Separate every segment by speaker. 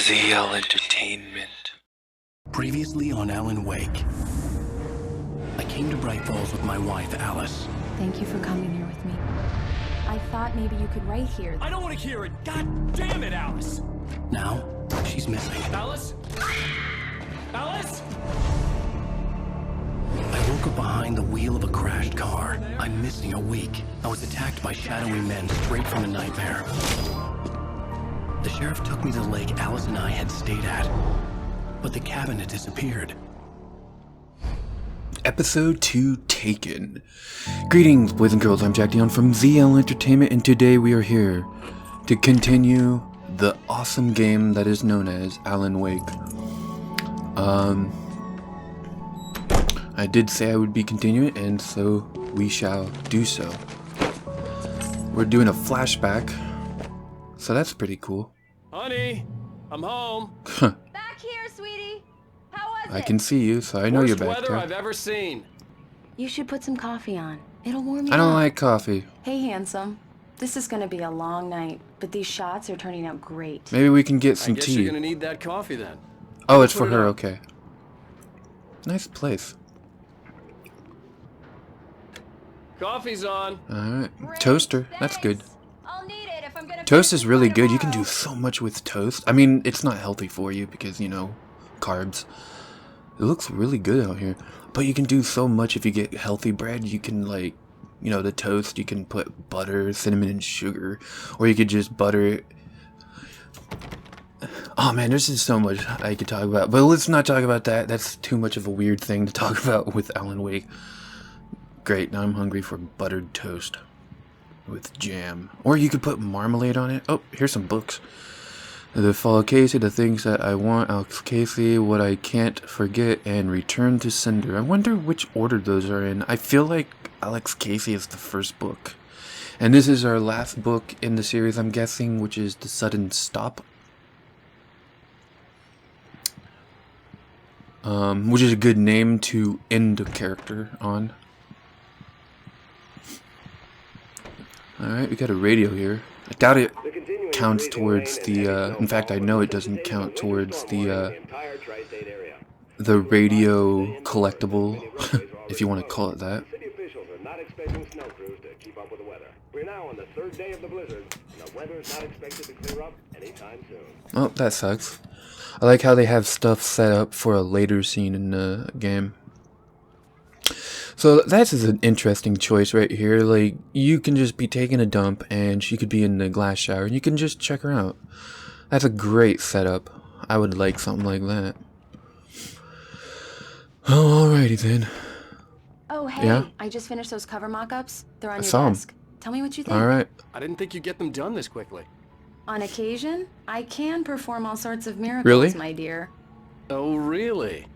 Speaker 1: ZL Entertainment.
Speaker 2: Previously on Alan Wake. I came to Bright Falls with my wife, Alice.
Speaker 3: Thank you for coming here with me. I thought maybe you could write here.
Speaker 4: I don't want to hear it! God damn it, Alice!
Speaker 2: Now, she's missing.
Speaker 4: Alice? Alice?
Speaker 2: I woke up behind the wheel of a crashed car. I'm missing a week. I was attacked by shadowy men straight from a nightmare. The sheriff took me to the lake Alice and I had stayed at, but the cabin had disappeared.
Speaker 1: Episode 2 Taken. Greetings, boys and girls. I'm Jack Dion from ZL Entertainment, and today we are here to continue the awesome game that is known as Alan Wake. I did say I would be continuing, and so we shall do so. We're doing a flashback, so that's pretty cool.
Speaker 4: Honey, I'm home.
Speaker 3: Back here, sweetie. How was it?
Speaker 1: I can see you, so I know you're
Speaker 4: Worst
Speaker 1: back
Speaker 4: weather
Speaker 1: there.
Speaker 4: I've ever seen.
Speaker 3: You should put some coffee on. It'll warm you
Speaker 1: I don't
Speaker 3: up.
Speaker 1: like coffee.
Speaker 3: Hey, handsome. This is gonna be a long night, but these shots are turning out great.
Speaker 1: Maybe we can get
Speaker 4: I
Speaker 1: some
Speaker 4: guess
Speaker 1: tea.
Speaker 4: you're gonna need that coffee then.
Speaker 1: Oh, it's
Speaker 4: Put
Speaker 1: for
Speaker 4: it
Speaker 1: her,
Speaker 4: on.
Speaker 1: okay. Nice place.
Speaker 4: Coffee's on.
Speaker 1: Alright.
Speaker 3: Great,
Speaker 1: Toaster, that's good.
Speaker 3: thanks. I'll need it if I'm gonna
Speaker 1: Toast
Speaker 3: finish
Speaker 1: is really
Speaker 3: by
Speaker 1: good. You can
Speaker 3: tomorrow.
Speaker 1: do so much with toast. I mean, it's not healthy for you because, you know, carbs. It looks really good out here. But you can do so much if you get healthy bread. You can, like, you know, the toast, you can put butter, cinnamon, and sugar. Or you could just butter it. Oh man, there's just so much I could talk about. But let's not talk about that. That's too much of a weird thing to talk about with Alan Wake. Great, now I'm hungry for buttered toast with jam. Or you could put marmalade on it. Oh, here's some books. The Fall of Casey, The Things That I Want, Alex Casey, What I Can't Forget, and Return to Cinder. I wonder which order those are in. I feel like Alex Casey is the first book. And this is our last book in the series, I'm guessing, which is The Sudden Stop. Which is a good name to end a character on. Alright, we got a radio here. I doubt it counts towards the, in fact I know it doesn't count towards the radio collectible, if you want to call it that.
Speaker 5: City officials are not expecting snow crews to keep up with the weather. We're now on the third day of the blizzard, and the weather is not expected to clear up anytime soon.
Speaker 1: Oh, that sucks. I like how they have stuff set up for a later scene in the game. So that's an interesting choice right here. Like, you can just be taking a dump and she could be in the glass shower and you can just check her out. That's a great setup. I would like something like that. Oh, alrighty then.
Speaker 3: Oh, hey.
Speaker 1: Yeah?
Speaker 3: I just finished those cover mock-ups. They're on your
Speaker 1: saw 'em.
Speaker 3: desk. Tell me what you think.
Speaker 1: Alright.
Speaker 4: I didn't think you'd get them done this quickly.
Speaker 3: On occasion, I can perform all sorts of miracles,
Speaker 1: Really?
Speaker 3: my dear.
Speaker 4: Oh, really?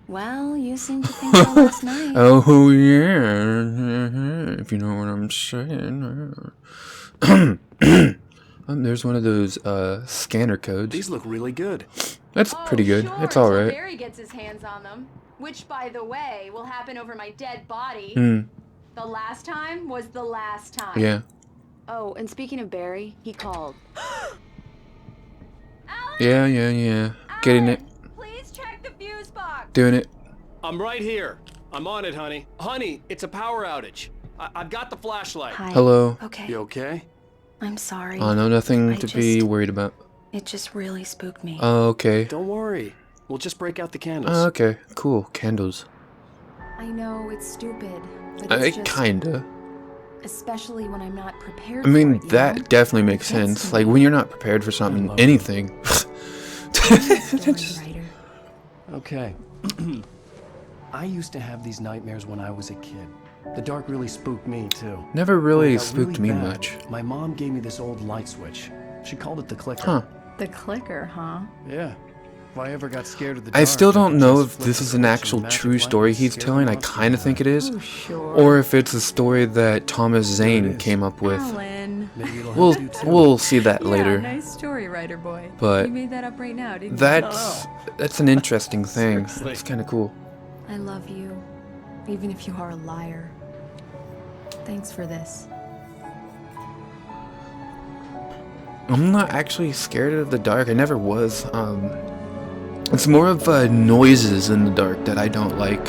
Speaker 3: Well, you seem to think so last night.
Speaker 1: Oh yeah, if you know what I'm saying. There's one of those scanner codes.
Speaker 4: These look really good.
Speaker 1: That's pretty good.
Speaker 3: Sure,
Speaker 1: It's
Speaker 3: till
Speaker 1: alright.
Speaker 3: Barry gets his hands on them, which, by the way, will happen over my dead body. The last time was the last time.
Speaker 1: Yeah.
Speaker 3: Oh, and speaking of Barry, he called.
Speaker 1: Yeah. Getting it.
Speaker 3: Please check the fuse box.
Speaker 1: Doing it.
Speaker 4: I'm right here. I'm on it, honey. Honey, it's a power outage. I've got the flashlight.
Speaker 3: Hi.
Speaker 1: Hello.
Speaker 3: Okay.
Speaker 4: You okay?
Speaker 3: I'm sorry.
Speaker 1: Oh, no, nothing
Speaker 3: I
Speaker 1: to be
Speaker 3: just-
Speaker 1: worried about.
Speaker 3: It just really spooked me.
Speaker 1: Oh, okay.
Speaker 4: Don't worry. We'll just break out the candles.
Speaker 1: Oh, okay. Cool. Candles.
Speaker 3: I know it's stupid, but it's just,
Speaker 1: Kinda.
Speaker 3: especially when I'm not prepared.
Speaker 1: I mean,
Speaker 3: for it, you
Speaker 1: that
Speaker 3: know?
Speaker 1: definitely makes
Speaker 3: It gets
Speaker 1: sense.
Speaker 3: to
Speaker 1: Like,
Speaker 3: me.
Speaker 1: when you're not prepared for something,
Speaker 2: love
Speaker 1: anything.
Speaker 3: Story
Speaker 1: Just-
Speaker 3: writer.
Speaker 2: Okay. I used to have these nightmares when I was a kid. The dark really spooked me, too.
Speaker 1: Never
Speaker 2: When it
Speaker 1: really
Speaker 2: got
Speaker 1: spooked me
Speaker 2: bad,
Speaker 1: much.
Speaker 2: My mom gave me this old light switch. She called it the clicker.
Speaker 1: Huh.
Speaker 3: The clicker, huh?
Speaker 2: Yeah. If I ever got scared of the
Speaker 1: I
Speaker 2: dark,
Speaker 1: still don't
Speaker 2: could
Speaker 1: know
Speaker 2: just
Speaker 1: if
Speaker 2: flip
Speaker 1: this
Speaker 2: the
Speaker 1: is an
Speaker 2: switch and
Speaker 1: actual
Speaker 2: magic
Speaker 1: true
Speaker 2: light
Speaker 1: story
Speaker 2: would
Speaker 1: he's
Speaker 2: scare
Speaker 1: telling.
Speaker 2: the
Speaker 1: I
Speaker 2: monsters
Speaker 1: kind of
Speaker 2: away.
Speaker 1: think it is.
Speaker 3: Oh, sure.
Speaker 1: Or if it's a story that Thomas
Speaker 2: There it
Speaker 1: Zane
Speaker 2: is.
Speaker 1: came up with.
Speaker 3: Alan.
Speaker 2: Maybe it'll
Speaker 1: We'll
Speaker 2: help you too.
Speaker 1: we'll see that later.
Speaker 3: Yeah, nice story, writer boy.
Speaker 1: But
Speaker 3: you made that up right now, didn't
Speaker 1: That's an interesting thing.
Speaker 4: Seriously.
Speaker 1: It's kind of cool.
Speaker 3: you? I love you, even if you are a liar. Thanks for this.
Speaker 1: I'm not actually scared of the dark. I never was. It's more of noises in the dark that I don't like.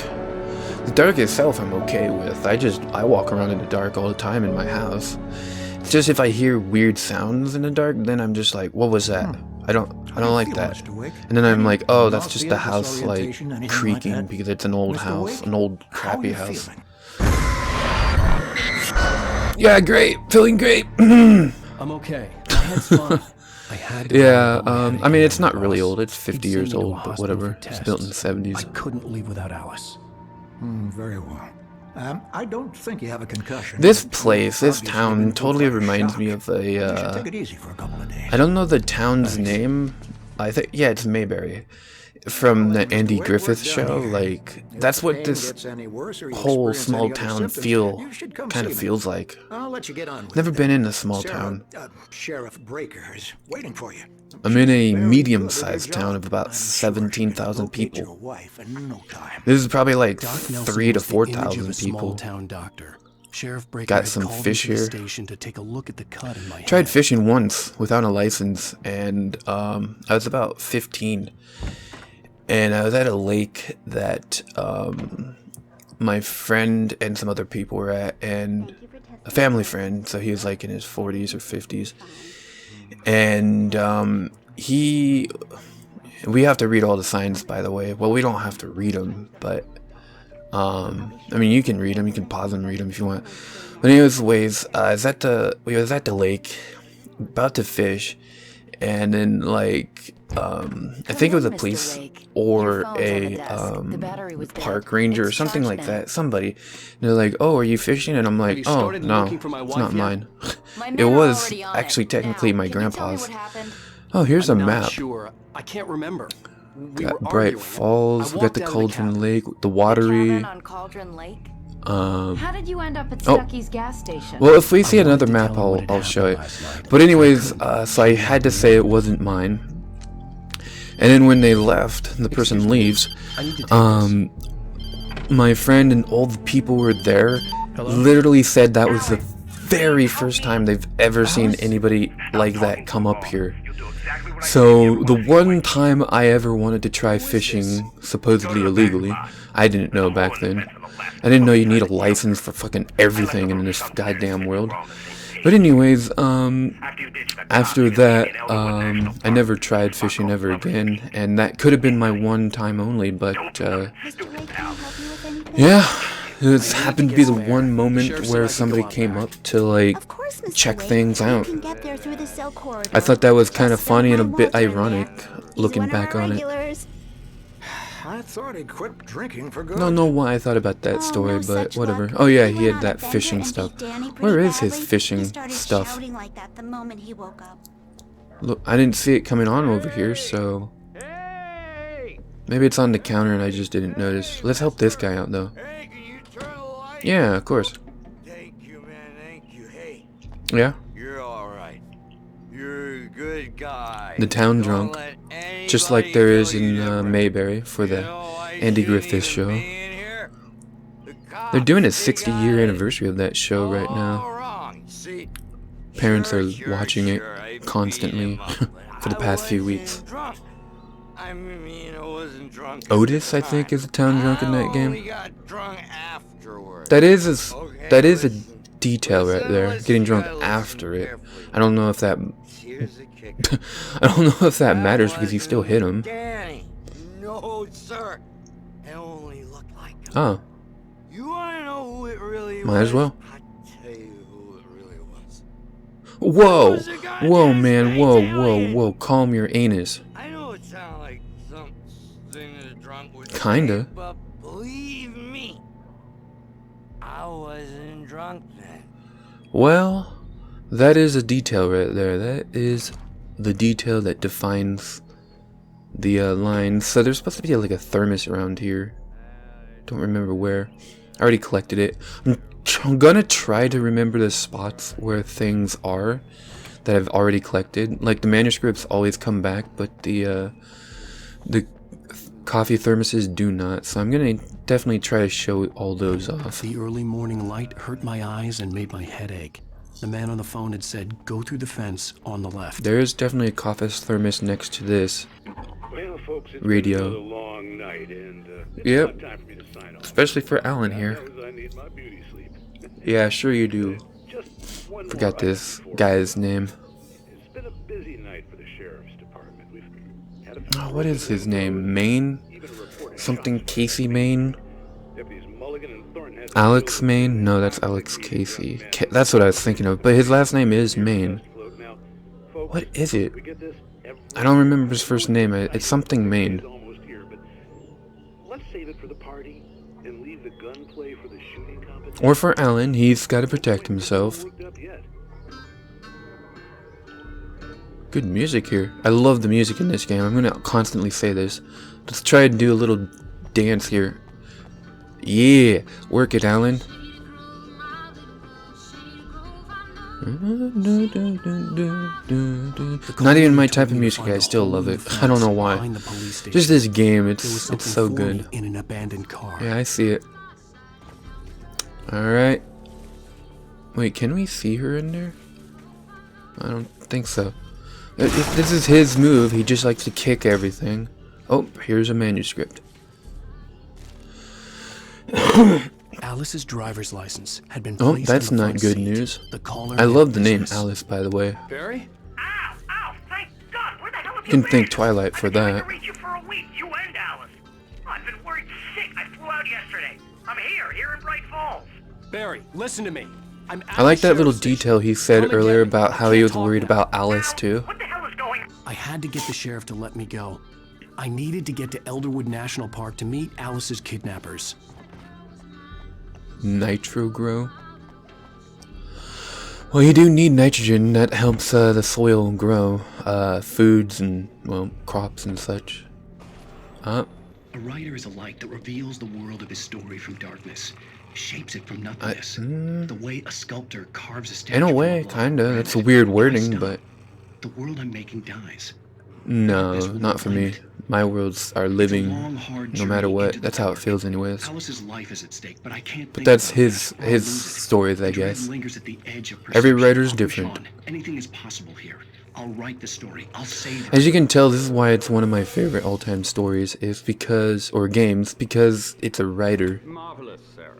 Speaker 1: The dark itself I'm okay with. I walk around in the dark all the time in my house. It's just if I hear weird sounds in the dark, then I'm just like, what was that? I don't like that. And then I'm like, oh, that's just the house like creaking because it's an old house, an old crappy house. Yeah, great. Feeling great.
Speaker 2: I'm okay. My head's fine. I had to
Speaker 1: Yeah, I mean, it's not really old. It's 50 years old, but whatever. It's built in the 70s.
Speaker 2: I couldn't leave without Alice.
Speaker 6: Very well. I don't think you have a concussion.
Speaker 1: This place, this town, totally reminds me of a,
Speaker 6: take it easy for a couple of days.
Speaker 1: I don't know the town's name. I think, yeah, it's Mayberry. From the Andy Griffith show, like, that's what this whole small town kind of feels like.
Speaker 6: I'll let you get on with
Speaker 1: Never
Speaker 6: it.
Speaker 1: been in a small town.
Speaker 6: Sheriff Breaker is waiting for you.
Speaker 1: I'm in a medium-sized town of about 17,000 people. This is probably like 3,000 to 4,000 people. Got some fish here. Tried fishing once without a license, and I was about 15. And I was at a lake that my friend and some other people were at, and a family friend, so he was like in his 40s or 50s. And we have to read all the signs, by the way. Well, we don't have to read them, but I mean, you can read them, you can pause and read them if you want. But anyways, we was at the lake, about to fish, and then like I think it was a police or a park ranger or something like that. Somebody. And they're like, "Oh, are you fishing?" And I'm like, "Oh, no, it's not mine." It was actually technically my grandpa's. Oh, here's a map.
Speaker 4: Sure, I can't remember.
Speaker 1: Got Bright Falls. We got the Cauldron Lake, the Watery.
Speaker 3: How did you end up at Stucky's gas station?
Speaker 1: Well, if we see another map, I'll show you. But anyways, so I had to say it wasn't mine. And then when they left, the person leaves, my friend and all the people who were there literally said that was the very first time they've ever seen anybody like that come up here. So the one time I ever wanted to try fishing, supposedly illegally, I didn't know back then. I didn't know you need a license for fucking everything in this goddamn world. But anyways, after that, I never tried fishing ever again, and that could have been my one time only, but, yeah, it happened to be the one moment where somebody came up to, like, check things out. I thought that was kind of funny and a bit ironic, looking back on it.
Speaker 6: I thought he quit drinking for good.
Speaker 1: Don't know why I thought about that story, but whatever. Oh yeah, he had that fishing stuff. Where is his fishing stuff? Look, I didn't see it coming on over here, so maybe it's on the counter and I just didn't notice. Let's help this guy out though. Yeah, of course.
Speaker 7: Thank you, man. Thank you. Hey.
Speaker 1: Yeah.
Speaker 7: You're all right. You're a good guy.
Speaker 1: The town drunk, just like there is in Mayberry for the Andy Griffith show. They're doing a 60-year anniversary of that show right now. Parents are watching it constantly for the past few weeks.
Speaker 7: I mean, I wasn't drunk.
Speaker 1: Otis, I think, is the town drunk in that game. That is a detail right there. Getting drunk after it. I don't know if that. I don't know if that matters because you still hit him.
Speaker 7: No, sir. It only looked like.
Speaker 1: Oh.
Speaker 7: You wanna know who it really was?
Speaker 1: Might as well.
Speaker 7: I'll tell you who it really was.
Speaker 1: Whoa! Whoa, man! Whoa! Calm your anus.
Speaker 7: I know it sounds like something a drunk would
Speaker 1: Kinda.
Speaker 7: say, but believe me, I wasn't drunk then.
Speaker 1: Well, that is a detail right there. That is the detail that defines the lines. So there's supposed to be like a thermos around here. Don't remember where. I already collected it. I'm gonna try to remember the spots where things are that I've already collected. Like the manuscripts always come back, but the coffee thermoses do not. So I'm gonna definitely try to show all those off.
Speaker 2: The early morning light hurt my eyes and made my head ache. The man on the phone had said, go through the fence on the left.
Speaker 1: There is definitely a Coffee's thermos next to this
Speaker 5: Well, folks, it's
Speaker 1: radio.
Speaker 5: been another long night, and it's
Speaker 1: Yep.
Speaker 5: about time for me to sign off.
Speaker 1: Especially for Alan here.
Speaker 5: God knows I need my beauty sleep.
Speaker 1: Yeah, sure you do.
Speaker 5: Just one more
Speaker 1: Forgot
Speaker 5: item
Speaker 1: this
Speaker 5: before-
Speaker 1: guy's name.
Speaker 5: It's been a busy night for the sheriff's department. We've had a
Speaker 1: Oh, what is his name? Maine?
Speaker 5: even a report of
Speaker 1: Something
Speaker 5: shots.
Speaker 1: Casey Maine?
Speaker 5: Deputies Mulligan and Thornton had
Speaker 1: Alex Maine? No, that's Alex Casey. That's what I was thinking of, but his last name is Maine.
Speaker 5: Now, folks,
Speaker 1: What is it?
Speaker 5: we get this every
Speaker 1: I don't remember his first name. It's something Maine.
Speaker 5: It's almost here, but let's save it for the party and leave the gunplay for the shooting competition.
Speaker 1: Or for Alan, he's got to protect himself.
Speaker 5: Worked up yet.
Speaker 1: Good music here. I love the music in this game. I'm gonna constantly say this. Let's try and do a little dance here. Yeah, work it, Alan. Not even my type of music. I still love it. I don't know why.
Speaker 2: Behind the police station.
Speaker 1: Just this game.
Speaker 2: There was
Speaker 1: It's
Speaker 2: something
Speaker 1: so
Speaker 2: for
Speaker 1: good.
Speaker 2: me in an abandoned car.
Speaker 1: Yeah, I see it. Alright. Wait, can we see her in there? I don't think so. If this is his move, he just likes to kick everything. Oh, here's a manuscript.
Speaker 2: Alice's driver's license had been
Speaker 1: Oh,
Speaker 2: placed
Speaker 1: that's
Speaker 2: in the
Speaker 1: not
Speaker 2: front
Speaker 1: good
Speaker 2: seat.
Speaker 1: news.
Speaker 2: The caller
Speaker 1: I
Speaker 2: had
Speaker 1: love the name
Speaker 2: business.
Speaker 1: Alice, by the way.
Speaker 4: Barry?
Speaker 8: Ow! Ow! Thank God! Where the hell have
Speaker 1: You can
Speaker 8: been?
Speaker 1: thank Twilight for
Speaker 8: I've been trying
Speaker 1: that.
Speaker 8: to reach you for a week, you and Alice. I've been worried sick. I flew out yesterday. I'm here in Bright Falls.
Speaker 4: Barry, listen to me. I'm at
Speaker 1: I like
Speaker 4: the
Speaker 1: that little
Speaker 4: sheriff's station.
Speaker 1: detail he
Speaker 4: Come
Speaker 1: said
Speaker 4: and
Speaker 1: earlier
Speaker 4: get me.
Speaker 1: about
Speaker 4: I
Speaker 1: how he
Speaker 4: can't
Speaker 1: was
Speaker 4: talk
Speaker 1: worried
Speaker 4: now.
Speaker 1: about Alice too.
Speaker 8: What the hell is going on?
Speaker 2: I had to get the sheriff to let me go. I needed to get to Elderwood National Park to meet Alice's kidnappers.
Speaker 1: Nitro grow. Well, you do need nitrogen. That helps the soil grow foods and, well, crops and such.
Speaker 2: A writer is a light that reveals the world of his story from darkness, shapes it from nothingness. The way a sculptor carves a statue.
Speaker 1: In a
Speaker 2: from
Speaker 1: way,
Speaker 2: block,
Speaker 1: kinda. That's
Speaker 2: granite,
Speaker 1: weird
Speaker 2: or
Speaker 1: wording,
Speaker 2: stone.
Speaker 1: but
Speaker 2: The world I'm making dies.
Speaker 1: no, not for me. My worlds are living
Speaker 2: It's a long, hard
Speaker 1: no matter
Speaker 2: journey
Speaker 1: what.
Speaker 2: into the
Speaker 1: That's how it
Speaker 2: dark.
Speaker 1: feels anyways.
Speaker 2: Alice's life is at stake, but I can't.
Speaker 1: But
Speaker 2: think
Speaker 1: that's
Speaker 2: about
Speaker 1: his
Speaker 2: that or lose it.
Speaker 1: stories, I
Speaker 2: The dread
Speaker 1: guess.
Speaker 2: lingers at the edge of
Speaker 1: Every
Speaker 2: perception.
Speaker 1: writer's
Speaker 2: I'll push
Speaker 1: different.
Speaker 2: on. Anything is possible here. I'll write the story. I'll save her.
Speaker 1: As you can tell, this is why it's one of my favorite all-time stories, is because, or games, because it's a writer.
Speaker 9: Marvelous, Sarah.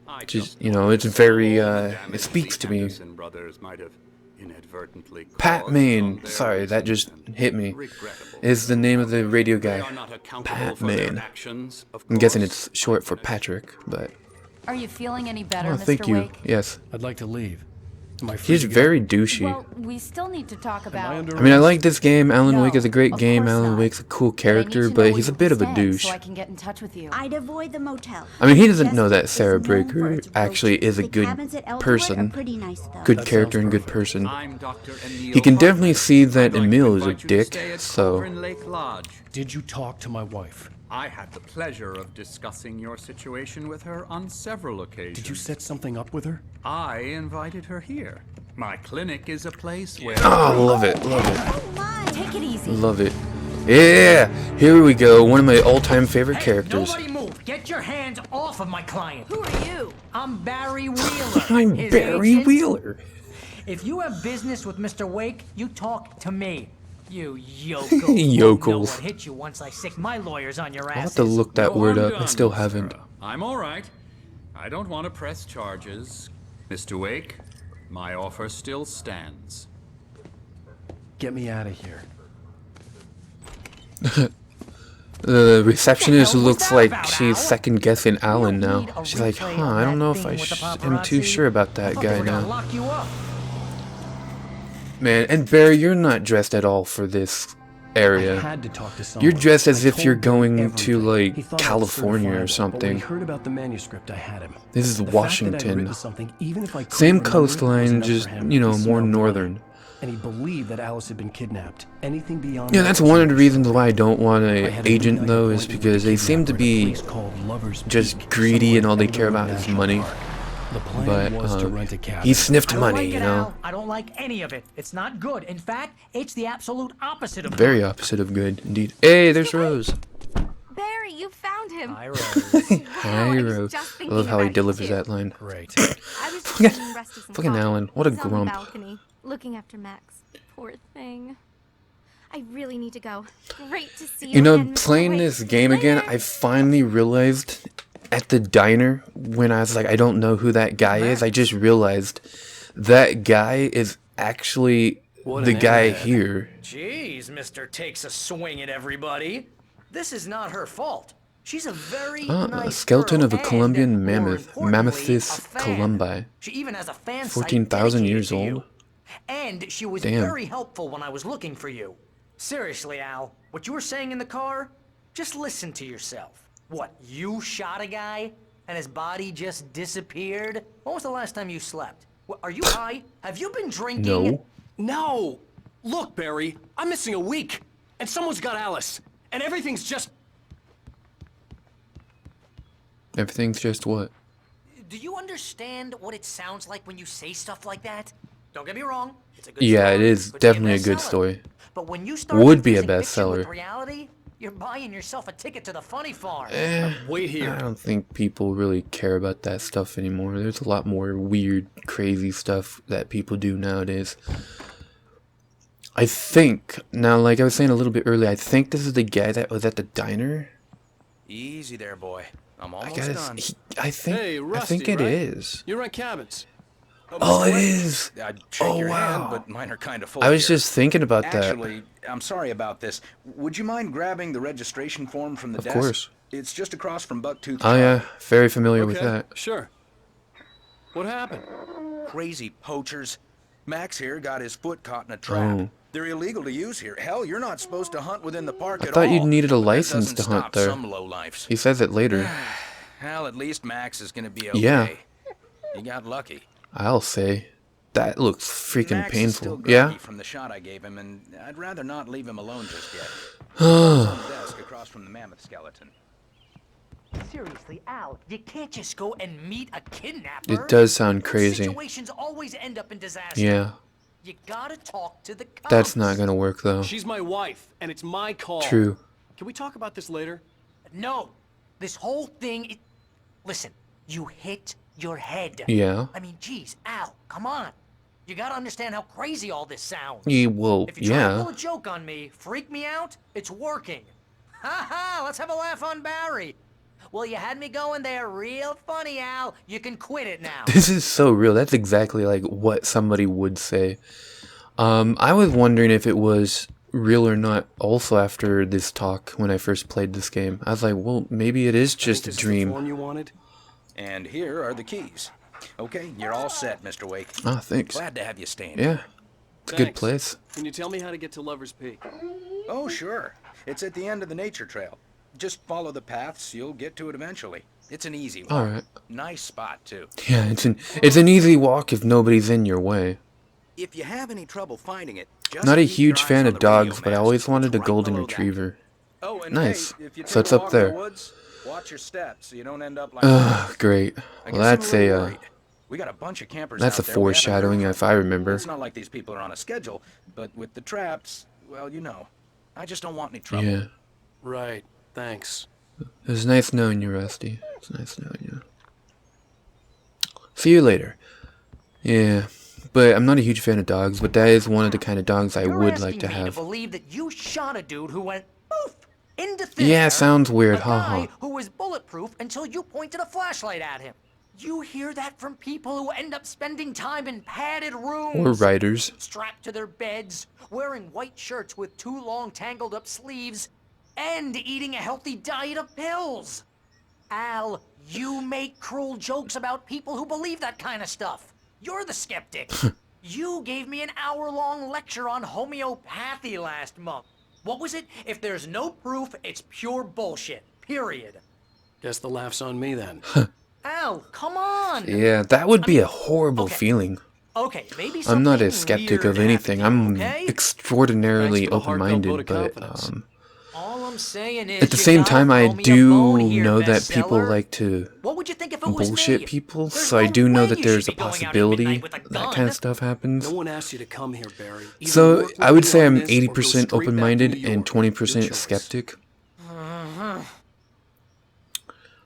Speaker 9: I
Speaker 1: Just, you know, it's very, it speaks to me.
Speaker 9: Anderson brothers might have inadvertently
Speaker 1: Pat
Speaker 9: caused
Speaker 1: Maine,
Speaker 9: on their
Speaker 1: sorry, that just
Speaker 9: resentment.
Speaker 1: hit me,
Speaker 9: Regrettable.
Speaker 1: is the name of the radio
Speaker 9: They
Speaker 1: guy.
Speaker 9: are not accountable
Speaker 1: Pat
Speaker 9: for their
Speaker 1: Maine.
Speaker 9: actions, of
Speaker 1: I'm guessing
Speaker 9: course.
Speaker 1: it's short for Patrick, but...
Speaker 3: Are you feeling any better,
Speaker 1: Oh,
Speaker 3: Mr.
Speaker 1: thank you.
Speaker 3: Wake?
Speaker 1: Yes.
Speaker 2: I'd like to leave. Am I free
Speaker 1: He's
Speaker 2: to go?
Speaker 1: very douchey.
Speaker 3: Well, we still need to talk about.
Speaker 2: under
Speaker 1: I mean, I like this game. Alan
Speaker 3: No,
Speaker 1: Wake is a great
Speaker 3: of
Speaker 1: game.
Speaker 3: course
Speaker 1: Alan
Speaker 3: not.
Speaker 1: Wake's a cool
Speaker 3: But I need
Speaker 1: character,
Speaker 3: to know
Speaker 1: but
Speaker 3: where
Speaker 1: he's a
Speaker 3: you
Speaker 1: bit of a
Speaker 3: stand
Speaker 1: douche.
Speaker 3: So I can get in touch with you.
Speaker 10: I'd avoid the motel.
Speaker 1: I mean, he doesn't
Speaker 10: Just
Speaker 1: know that
Speaker 10: is
Speaker 1: Sarah
Speaker 10: known for
Speaker 1: Breaker
Speaker 10: its
Speaker 1: actually
Speaker 10: roaches.
Speaker 1: is a
Speaker 10: The
Speaker 1: good
Speaker 10: cabins at Elderwood are
Speaker 1: person.
Speaker 10: pretty nice, though.
Speaker 1: Good
Speaker 2: That
Speaker 1: character
Speaker 2: sounds
Speaker 1: and good
Speaker 2: perfect.
Speaker 1: person.
Speaker 9: I'm Dr. Emil
Speaker 1: He can definitely
Speaker 9: Hartman.
Speaker 1: see that
Speaker 9: I'd like to
Speaker 1: Emil is a
Speaker 9: invite you to
Speaker 1: dick,
Speaker 9: stay at
Speaker 1: so...
Speaker 9: Covern Lake Lodge.
Speaker 2: Did you talk to my wife?
Speaker 9: I had the pleasure of discussing your situation with her on several occasions.
Speaker 2: Did you set something up with her?
Speaker 9: I invited her here. My clinic is a place where...
Speaker 1: Oh, love it, love it,
Speaker 10: Oh my!
Speaker 3: Take it easy.
Speaker 1: love it. Yeah! Here we go, one of my all-time favorite characters.
Speaker 7: Nobody move. Get your hands off of my client.
Speaker 3: Who are you?
Speaker 7: I'm Barry Wheeler.
Speaker 1: I'm
Speaker 7: his
Speaker 1: Barry
Speaker 7: agent.
Speaker 1: Wheeler.
Speaker 7: If you have business with Mr. Wake, you talk to me. You yokels.
Speaker 1: Yokels.
Speaker 7: Won't know what hit you once I sick my lawyers on your
Speaker 1: I'll have
Speaker 7: asses.
Speaker 1: to look that
Speaker 9: No
Speaker 1: word
Speaker 9: harm
Speaker 1: up. I
Speaker 9: done,
Speaker 1: still
Speaker 9: Miss
Speaker 1: haven't.
Speaker 9: Sarah. I'm all right. I don't want to press charges. Mr. Wake, my offer still stands.
Speaker 2: Get me out of here.
Speaker 1: The receptionist
Speaker 7: What the hell was
Speaker 1: looks
Speaker 7: that
Speaker 1: like
Speaker 7: about,
Speaker 1: she's
Speaker 7: Al?
Speaker 1: second guessing Alan
Speaker 7: You
Speaker 1: now.
Speaker 7: need a
Speaker 1: She's like,
Speaker 7: replay
Speaker 1: huh,
Speaker 7: of
Speaker 1: I don't
Speaker 7: that
Speaker 1: know if
Speaker 7: thing
Speaker 1: I
Speaker 7: with the
Speaker 1: am too
Speaker 7: paparazzi.
Speaker 1: sure about
Speaker 7: I
Speaker 1: that
Speaker 7: thought they
Speaker 1: guy
Speaker 7: were gonna
Speaker 1: now.
Speaker 7: lock you up.
Speaker 1: Man, and Barry, you're not dressed at all for this
Speaker 2: I
Speaker 1: area.
Speaker 2: had to talk to someone.
Speaker 1: You're dressed as
Speaker 2: I
Speaker 1: if you're
Speaker 2: told Barry
Speaker 1: going
Speaker 2: everything.
Speaker 1: to, like,
Speaker 2: He thought I was
Speaker 1: California or
Speaker 2: certifiable, But when
Speaker 1: something.
Speaker 2: he heard about the manuscript, I had him.
Speaker 1: This is
Speaker 2: The fact that I'd
Speaker 1: Washington.
Speaker 2: written something, even if I couldn't
Speaker 1: Same
Speaker 2: remember it, was
Speaker 1: coastline,
Speaker 2: enough
Speaker 1: just,
Speaker 2: for him.
Speaker 1: you know,
Speaker 2: He
Speaker 1: more
Speaker 2: smelled
Speaker 1: northern.
Speaker 2: blood, and he believed that Alice had been kidnapped. Anything beyond
Speaker 1: Yeah,
Speaker 2: that
Speaker 1: that's
Speaker 2: was
Speaker 1: one of the
Speaker 2: news.
Speaker 1: reasons why I don't want
Speaker 2: I
Speaker 1: an
Speaker 2: had a
Speaker 1: agent,
Speaker 2: midnight
Speaker 1: though, is
Speaker 2: appointment with
Speaker 1: because
Speaker 2: the
Speaker 1: they seem to
Speaker 2: kidnapper at a
Speaker 1: be
Speaker 2: place called Lover's
Speaker 1: just
Speaker 2: Peak,
Speaker 1: greedy
Speaker 2: somewhere
Speaker 1: and all
Speaker 2: in
Speaker 1: they care
Speaker 2: Elderwood
Speaker 1: about is
Speaker 2: National
Speaker 1: money.
Speaker 2: Park. The plan
Speaker 1: But
Speaker 2: was to rent a cabin.
Speaker 1: he sniffed
Speaker 7: I don't
Speaker 1: money,
Speaker 7: like
Speaker 1: you
Speaker 7: it,
Speaker 1: know?
Speaker 7: Al. I don't like any of it. It's not good. In fact, it's the absolute opposite of
Speaker 1: Very
Speaker 7: good.
Speaker 1: opposite of good, indeed. Hey, there's Rose.
Speaker 3: Barry.
Speaker 11: Barry, you found him.
Speaker 12: Hi, Rose.
Speaker 1: Hi, Rose. I love how he delivers that line.
Speaker 12: Great.
Speaker 11: I was just giving Rusty some
Speaker 1: Fucking
Speaker 11: coffee.
Speaker 1: Alan, what a
Speaker 11: He's on the
Speaker 1: grump.
Speaker 11: balcony, looking after Max. Poor thing. I really need to go. Great to see you.
Speaker 1: You know,
Speaker 11: again, Mr.
Speaker 1: playing
Speaker 11: Wake.
Speaker 1: this game again, I finally realized at the diner when I was like, I don't know who that guy is. I just realized that guy is actually the guy here.
Speaker 12: Jeez, Mr. Takes a swing at everybody. This is not her fault. She's a very nice
Speaker 1: a skeleton
Speaker 12: girl
Speaker 1: of a
Speaker 12: and,
Speaker 1: Colombian
Speaker 12: more
Speaker 1: mammoth,
Speaker 12: importantly,
Speaker 1: Mammothus
Speaker 12: a fan.
Speaker 1: columbi.
Speaker 12: She even has a fan site
Speaker 1: 14,000
Speaker 12: dedicated
Speaker 1: years
Speaker 12: to you.
Speaker 1: old.
Speaker 12: And she was
Speaker 1: Damn.
Speaker 12: very helpful when I was looking for you. Seriously, Al, what you were saying in the car? Just listen to yourself. What, you shot a guy and his body just disappeared? When was the last time you slept? What, are you high? Have you been drinking?
Speaker 1: No.
Speaker 4: No! Look, Barry, I'm missing a week, and someone's got Alice, and everything's just...
Speaker 1: Everything's just what?
Speaker 12: Do you understand what it sounds like when you say stuff like that? Don't get me wrong, it's a good
Speaker 1: Yeah,
Speaker 12: story.
Speaker 1: it is
Speaker 12: Could be
Speaker 1: definitely a good
Speaker 12: bestseller.
Speaker 1: story.
Speaker 12: But when you start
Speaker 1: Would be a
Speaker 12: confusing fiction with
Speaker 1: bestseller.
Speaker 12: reality, you're buying yourself a ticket to the funny farm.
Speaker 4: Wait here.
Speaker 1: I don't think people really care about that stuff anymore. There's a lot more weird, crazy stuff that people do nowadays. I think, now like I was saying a little bit earlier, I think this is the guy that was at the diner.
Speaker 2: Easy there, boy. I'm
Speaker 1: I
Speaker 2: almost
Speaker 1: guess,
Speaker 2: done.
Speaker 1: I think,
Speaker 4: Hey,
Speaker 1: I
Speaker 4: Rusty,
Speaker 1: think it
Speaker 4: right?
Speaker 1: is.
Speaker 4: You rent cabins.
Speaker 1: Oh, it is.
Speaker 2: I'd shake
Speaker 1: Oh,
Speaker 2: your hand,
Speaker 1: wow.
Speaker 2: but mine are kind of full
Speaker 1: I was
Speaker 2: here.
Speaker 1: just thinking about that.
Speaker 2: Actually, I'm sorry about this. Would you mind grabbing the registration form from the
Speaker 1: Of
Speaker 2: desk?
Speaker 1: course.
Speaker 2: It's just across from Bucktooth.
Speaker 1: Oh yeah, very familiar with that.
Speaker 4: Sure. What happened?
Speaker 2: Crazy poachers. Max here got his foot caught in a trap.
Speaker 1: Oh.
Speaker 2: They're illegal to use here. Hell, you're not supposed to hunt within the park
Speaker 1: I
Speaker 2: at
Speaker 1: thought
Speaker 2: all.
Speaker 1: you needed a
Speaker 2: But that
Speaker 1: license
Speaker 2: doesn't
Speaker 1: to hunt
Speaker 2: stop
Speaker 1: there.
Speaker 2: Some lowlifes.
Speaker 1: He says it later.
Speaker 2: Well, at least Max is gonna be okay.
Speaker 1: Yeah.
Speaker 2: You got lucky.
Speaker 1: I'll say. That looks freaking
Speaker 2: Max is still
Speaker 1: painful.
Speaker 2: groggy
Speaker 1: Yeah?
Speaker 2: from the shot I gave him, and I'd rather not leave him alone just yet. He's on the desk across from the mammoth skeleton.
Speaker 12: Seriously, Al, you can't just go and meet a kidnapper.
Speaker 1: It does sound
Speaker 12: Those
Speaker 1: crazy.
Speaker 12: Situations always end up in disaster.
Speaker 1: Yeah.
Speaker 12: You gotta talk to the cops.
Speaker 1: That's not gonna work though.
Speaker 4: She's my wife, and it's my call.
Speaker 1: True.
Speaker 4: Can we talk about this later?
Speaker 12: No, this whole thing. Listen, you hit your head.
Speaker 1: Yeah.
Speaker 12: I mean, geez, Al, come on. You gotta understand how crazy all this sounds.
Speaker 1: Yeah, well,
Speaker 12: If you try to
Speaker 1: yeah.
Speaker 12: pull a joke on me, freak me out, it's working. Ha ha! Let's have a laugh on Barry. Well, you had me going there real funny, Al. You can quit it now.
Speaker 1: This is so real. That's exactly like what somebody would say. I was wondering if it was real or not also after this talk when I first played this game. I was like, well, maybe it is just a
Speaker 4: This is the
Speaker 1: dream.
Speaker 4: form you wanted?
Speaker 2: And here are the keys. Okay, you're all set, Mr. Wake.
Speaker 1: Ah, thanks.
Speaker 2: Glad to have you staying.
Speaker 1: Yeah. It's a good
Speaker 4: Thanks.
Speaker 1: place.
Speaker 4: Can you tell me how to get to Lover's Peak?
Speaker 2: Oh, sure. It's at the end of the nature trail. Just follow the paths, you'll get to it eventually. It's an easy one.
Speaker 1: Alright.
Speaker 2: Nice spot, too.
Speaker 1: Yeah, it's an easy walk if nobody's in your way.
Speaker 2: If you have any trouble finding it, just
Speaker 1: Not a
Speaker 2: keep your
Speaker 1: huge
Speaker 2: eyes
Speaker 1: fan
Speaker 2: on
Speaker 1: of
Speaker 2: the radio
Speaker 1: dogs, but I
Speaker 2: mast.
Speaker 1: always wanted a
Speaker 2: It's right
Speaker 1: golden
Speaker 2: below that.
Speaker 1: retriever.
Speaker 2: Oh, and
Speaker 1: Nice.
Speaker 2: hey, if you
Speaker 1: So
Speaker 2: take
Speaker 1: it's
Speaker 2: a
Speaker 1: up
Speaker 2: walk in the
Speaker 1: there.
Speaker 2: woods, watch your steps so you don't end up like
Speaker 1: Ugh, great.
Speaker 2: I
Speaker 1: Well,
Speaker 2: guess I'm
Speaker 1: that's
Speaker 2: little
Speaker 1: a
Speaker 2: worried. We got a bunch of campers
Speaker 1: that's a
Speaker 2: out there we haven't heard
Speaker 1: foreshadowing
Speaker 2: from.
Speaker 1: if I remember.
Speaker 2: It's not like these people are on a schedule, but with the traps, well, you know, I just don't want any trouble.
Speaker 1: Yeah.
Speaker 4: Right. Thanks.
Speaker 1: It was nice knowing you, Rusty. It's nice knowing you. See you later. Yeah, but I'm not a huge fan of dogs, but that is one of the kind of dogs I
Speaker 12: You're
Speaker 1: would
Speaker 12: asking
Speaker 1: like to
Speaker 12: me
Speaker 1: have.
Speaker 12: to believe that you shot a dude who went poof into thin
Speaker 1: Yeah,
Speaker 12: air,
Speaker 1: sounds weird,
Speaker 12: a
Speaker 1: haha.
Speaker 12: guy who was bulletproof until you pointed a flashlight at him. You hear that from people who end up spending time in padded rooms.
Speaker 1: Or writers.
Speaker 12: Strapped to their beds, wearing white shirts with too long tangled up sleeves, and eating a healthy diet of pills. Al, you make cruel jokes about people who believe that kind of stuff. You're the skeptic. You gave me an hour-long lecture on homeopathy last month. What was it? If there's no proof, it's pure bullshit. Period.
Speaker 4: Guess the laugh's on me then.
Speaker 12: Al, come on.
Speaker 1: Yeah, that would be a horrible
Speaker 12: okay.
Speaker 1: feeling.
Speaker 12: Okay, maybe
Speaker 1: I'm not a
Speaker 12: something
Speaker 1: skeptic
Speaker 12: weird
Speaker 1: of anything. I'm
Speaker 12: happened, okay?
Speaker 1: extraordinarily
Speaker 4: Thanks for the heartfelt vote
Speaker 1: open-minded,
Speaker 4: of
Speaker 1: but
Speaker 4: confidence.
Speaker 12: All I'm saying is
Speaker 1: at the
Speaker 12: you
Speaker 1: same
Speaker 12: gotta
Speaker 1: time, I
Speaker 12: throw me a
Speaker 1: do
Speaker 12: bone here,
Speaker 1: know that people
Speaker 12: bestseller.
Speaker 1: like to
Speaker 12: What would you think if it was
Speaker 1: bullshit
Speaker 12: me?
Speaker 1: people,
Speaker 12: There's
Speaker 1: so I
Speaker 12: no
Speaker 1: do know
Speaker 12: way
Speaker 1: that
Speaker 12: you
Speaker 1: there's
Speaker 12: should
Speaker 1: a
Speaker 12: be going out at
Speaker 1: possibility
Speaker 12: midnight with a
Speaker 1: that
Speaker 12: gun.
Speaker 1: kind of stuff happens.
Speaker 4: No one asked you to come here, Barry. Either
Speaker 1: So
Speaker 4: work with
Speaker 1: I would
Speaker 4: me
Speaker 1: say
Speaker 4: on
Speaker 1: I'm
Speaker 4: this or go
Speaker 1: 80%
Speaker 4: straight back to
Speaker 1: open-minded
Speaker 4: New
Speaker 1: and
Speaker 4: York. Your
Speaker 1: 20%
Speaker 4: choice.
Speaker 1: skeptic.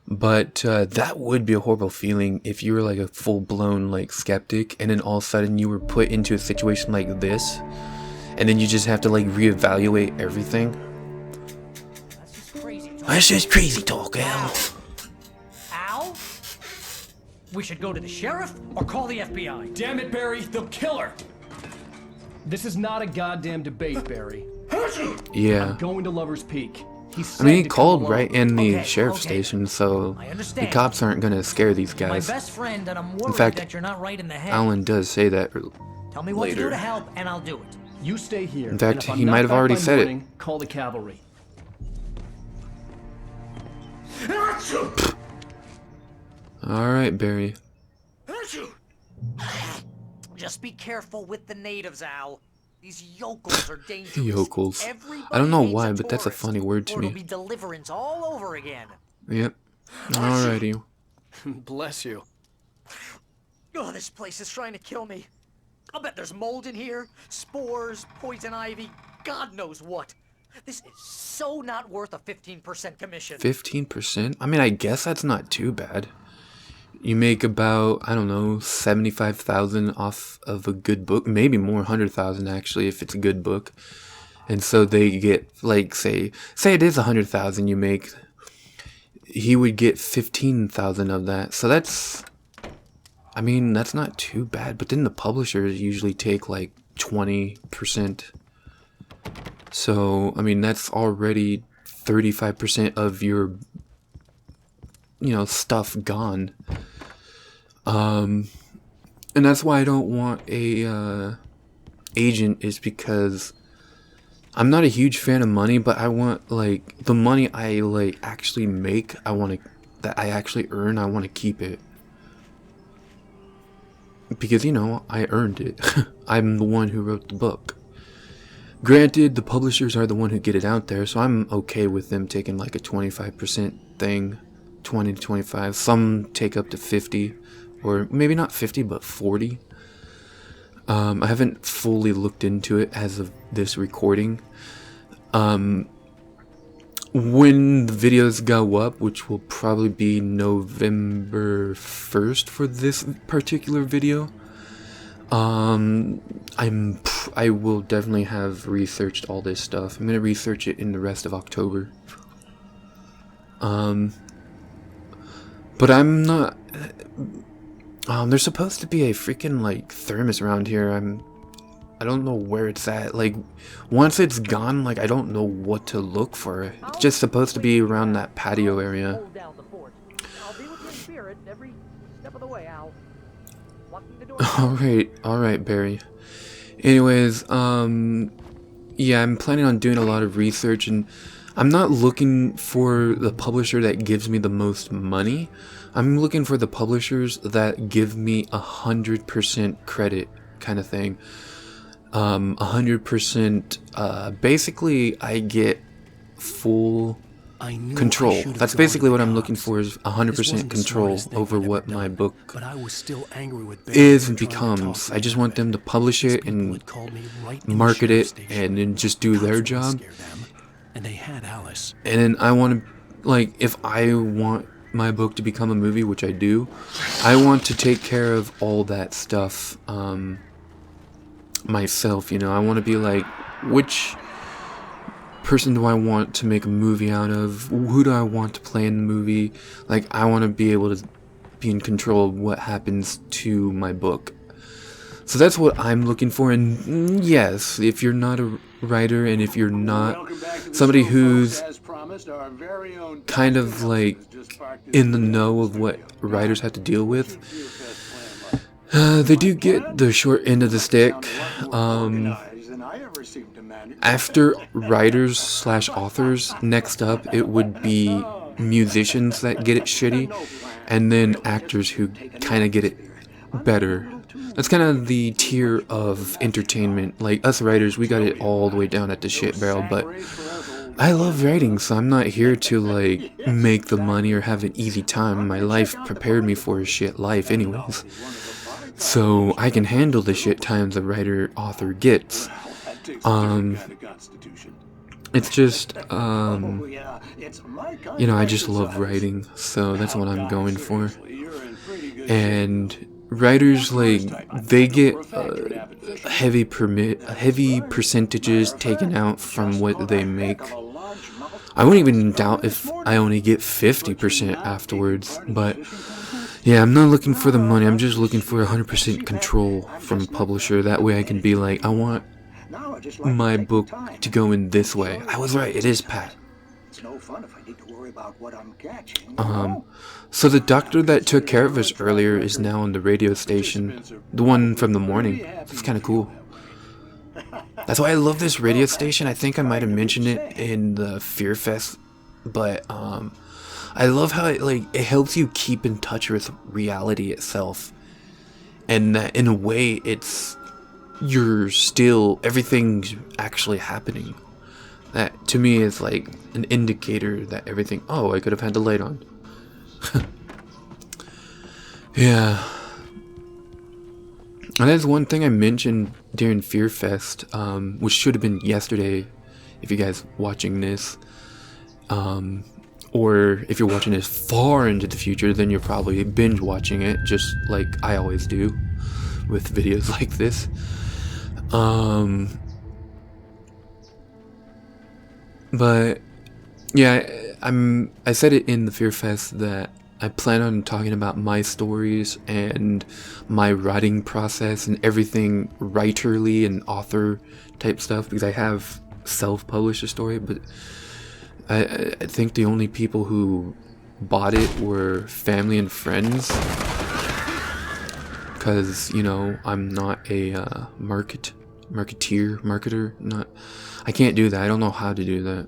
Speaker 1: But that would be a horrible feeling if you were like a full-blown like skeptic, and then all of a sudden you were put into a situation like this, and then you just have to like reevaluate everything. That's just crazy talk, Al.
Speaker 12: Al? We should go to the sheriff or call the FBI.
Speaker 4: Damn it, Barry, they'll kill her. This is not a goddamn debate, Barry.
Speaker 1: Yeah.
Speaker 4: I'm going to Lover's Peak.
Speaker 1: I mean, he called right in the sheriff's station, so the cops aren't gonna scare these
Speaker 12: My
Speaker 1: guys.
Speaker 12: best friend, and I'm worried
Speaker 1: In fact,
Speaker 12: that you're not right in the head.
Speaker 1: Alan does say that
Speaker 12: Tell me what to do
Speaker 1: later.
Speaker 12: to help, and I'll do it.
Speaker 4: You stay here.
Speaker 1: In fact,
Speaker 4: and if I'm
Speaker 1: he
Speaker 4: not
Speaker 1: might have
Speaker 4: back
Speaker 1: already
Speaker 4: by
Speaker 1: said it.
Speaker 4: morning, Call the cavalry.
Speaker 1: Alright, Barry.
Speaker 12: Just be careful with the natives, Al. These yokels are dangerous.
Speaker 1: Yokels.
Speaker 12: Everybody
Speaker 1: I don't know
Speaker 12: hates
Speaker 1: why,
Speaker 12: a
Speaker 1: but that's a
Speaker 12: tourist,
Speaker 1: funny word to
Speaker 12: or it'll
Speaker 1: me.
Speaker 12: be deliverance all over again.
Speaker 1: Yep. Alrighty.
Speaker 4: Bless you.
Speaker 12: Oh, this place is trying to kill me. I'll bet there's mold in here, spores, poison ivy, God knows what. This is so not worth a 15% commission.
Speaker 1: 15%? I mean, I guess that's not too bad. You make about, I don't know, 75,000 off of a good book, maybe more, 100,000 actually if it's a good book. And so they get like say it is 100,000 you make. He would get 15,000 of that. So that's, I mean, that's not too bad, but then the publishers usually take like 20%. So, I mean, that's already 35% of your, you know, stuff gone. And that's why I don't want a agent, is because I'm not a huge fan of money, but I want like the money I like actually make, I want to, that I actually earn, I want to keep it. Because, you know, I earned it. I'm the one who wrote the book. Granted, the publishers are the one who get it out there, so I'm okay with them taking like a 25% thing, 20 to 25. Some take up to 50, or maybe not 50, but 40. I haven't fully looked into it as of this recording. When the videos go up, which will probably be November 1st for this particular video, I will definitely have researched all this stuff. I'm gonna research it in the rest of October. But I'm not. There's supposed to be a freaking like thermos around here. I don't know where it's at. Like, once it's gone, like I don't know what to look for. It's just supposed to be around that patio area. Alright, Barry. Anyways, yeah, I'm planning on doing a lot of research, and I'm not looking for the publisher that gives me the most money. I'm looking for the publishers that give me 100% credit, kind of thing. 100%, basically I get full control. That's basically what I'm looking for, is 100% control over what my book is and becomes. I just want them to publish it and market it and then just do their job.
Speaker 2: And they had Alice.
Speaker 1: And then I want to, like, if I want my book to become a movie, which I do, I want to take care of all that stuff myself, you know. I want to be like, which person do I want to make a movie out of? Who do I want to play in the movie? Like, I want to be able to be in control of what happens to my book. So that's what I'm looking for. And yes, if you're not a writer, and if you're not somebody who's kind of like in the know of what writers have to deal with, they do get the short end of the stick. After writers / authors, next up it would be musicians that get it shitty, and then actors who kind of get it better. That's kind of the tier of entertainment. Like, us writers, we got it all the way down at the shit barrel, but I love writing, so I'm not here to like make the money or have an easy time. My life prepared me for a shit life anyways, so I can handle the shit times a writer author gets. It's just,
Speaker 6: Yeah, it's my kind
Speaker 1: you know,
Speaker 6: of
Speaker 1: I just love
Speaker 6: exercise.
Speaker 1: writing, so that's what I'm going for.
Speaker 6: Seriously, you're in pretty good
Speaker 1: And writers, like, they get heavy percentages taken out from what they make. I wouldn't even doubt if I only get 50% afterwards, but yeah, I'm not looking for the money. I'm just looking for 100% control from a publisher. That way I can be like, I want my book to go in this way. I was right, it is Pat.
Speaker 6: It's no fun if I need to worry about what I'm catching.
Speaker 1: So the doctor that took care of us earlier is now on the radio station. The one from the morning. It's kind of cool. That's why I love this radio station. I think I might have mentioned it in the FearFest, but I love how it helps you keep in touch with reality itself, and that in a way everything's actually happening. That to me is like an indicator that everything. Oh, I could have had the light on. Yeah. And that's one thing I mentioned during FearFest, which should have been yesterday, if you guys watching this, or if you're watching this far into the future, then you're probably binge watching it, just like I always do with videos like this. But yeah, I said it in the FearFest that I plan on talking about my stories and my writing process and everything writerly and author type stuff, because I have self-published a story, but I think the only people who bought it were family and friends, because, you know, I'm not a marketer, I can't do that. I don't know how to do that.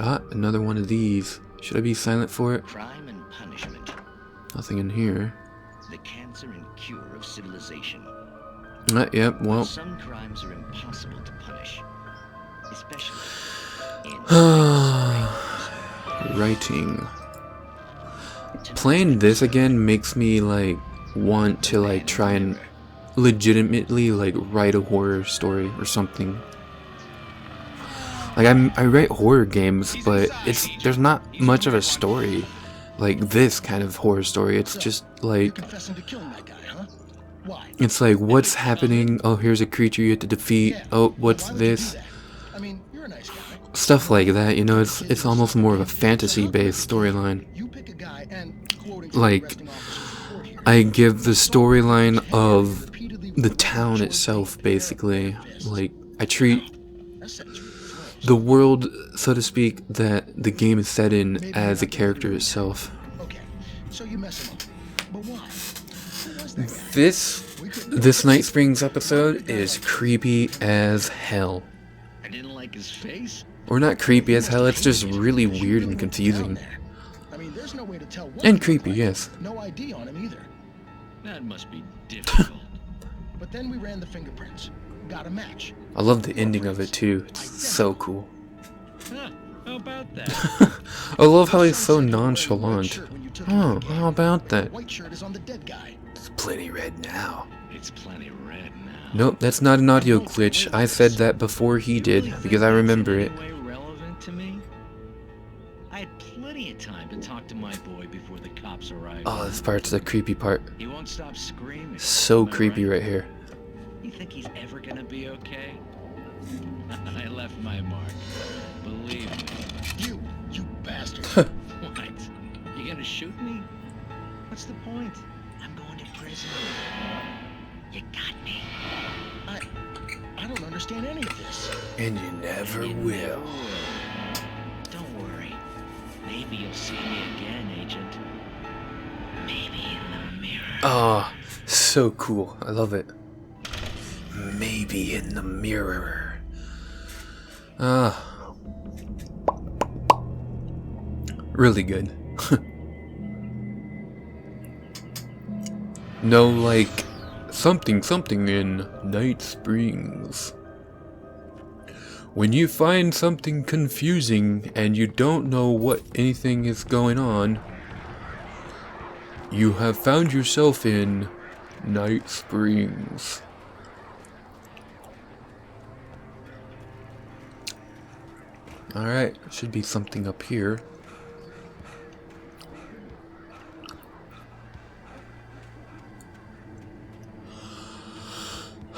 Speaker 1: Ah, another one of these. Should I be silent for it?
Speaker 13: Crime and punishment.
Speaker 1: Nothing in here.
Speaker 13: The cancer and cure of civilization.
Speaker 1: Yep, well.
Speaker 13: Some crimes are impossible to punish, especially in
Speaker 1: writing. Playing this again makes me like want to like try and legitimately like write a horror story or something. Like I write horror games, but there's not much of a story like this kind of horror story. It's just like it's like what's happening? Oh, here's a creature you have to defeat. Oh, what's this? Stuff like that, you know. It's almost more of a fantasy-based storyline. Like I give the storyline of the town itself, basically. Like I treat the world, so to speak, that the game is set in as a character itself. This Night Springs episode is creepy as hell.
Speaker 13: I didn't like his face.
Speaker 1: Or not creepy as hell, it's just really weird and confusing. And creepy, yes.
Speaker 14: No ID on him either.
Speaker 13: That must be difficult.
Speaker 14: But then we ran the fingerprints. Got a match.
Speaker 1: I love the ending of it too. It's so cool.
Speaker 13: Huh, how about that?
Speaker 1: I love how he's so nonchalant. Oh, how about that?
Speaker 14: White shirt is on the dead guy.
Speaker 1: It's plenty red now.
Speaker 13: It's plenty red now.
Speaker 1: Nope, that's not an audio glitch. I said that before he did, because I remember it.
Speaker 13: Relevant to me? I had plenty of time to talk to my boy before the cops arrived.
Speaker 1: Oh, this part's the creepy part.
Speaker 13: He won't stop screaming.
Speaker 1: So creepy right here.
Speaker 13: You think he's ever gonna be okay? I left my mark. Believe me.
Speaker 14: You bastard.
Speaker 13: What? You gonna shoot me? What's the point? I'm going to prison. You got me.
Speaker 14: I don't understand any of this.
Speaker 1: And you never will.
Speaker 13: Don't worry. Maybe you'll see me again, Agent. Maybe in the mirror.
Speaker 1: Oh, so cool. I love it. Maybe in the mirror. Really good. No, like something in Night Springs. When you find something confusing and you don't know what anything is going on, you have found yourself in Night Springs. Alright, should be something up here.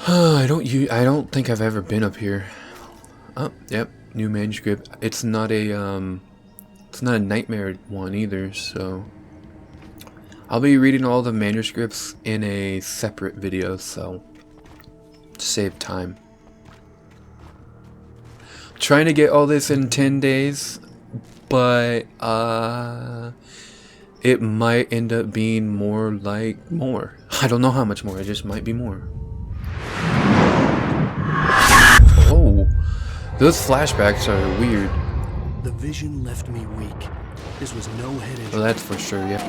Speaker 1: I don't think I've ever been up here. Oh, yep, new manuscript. It's not a nightmare one either, so I'll be reading all the manuscripts in a separate video, so to save time. Trying to get all this in 10 days, but it might end up being more like more. I don't know how much more, it just might be more. Oh, those flashbacks are weird.
Speaker 2: The vision left me weak. This was no head injury.
Speaker 1: Well, that's for sure, yeah.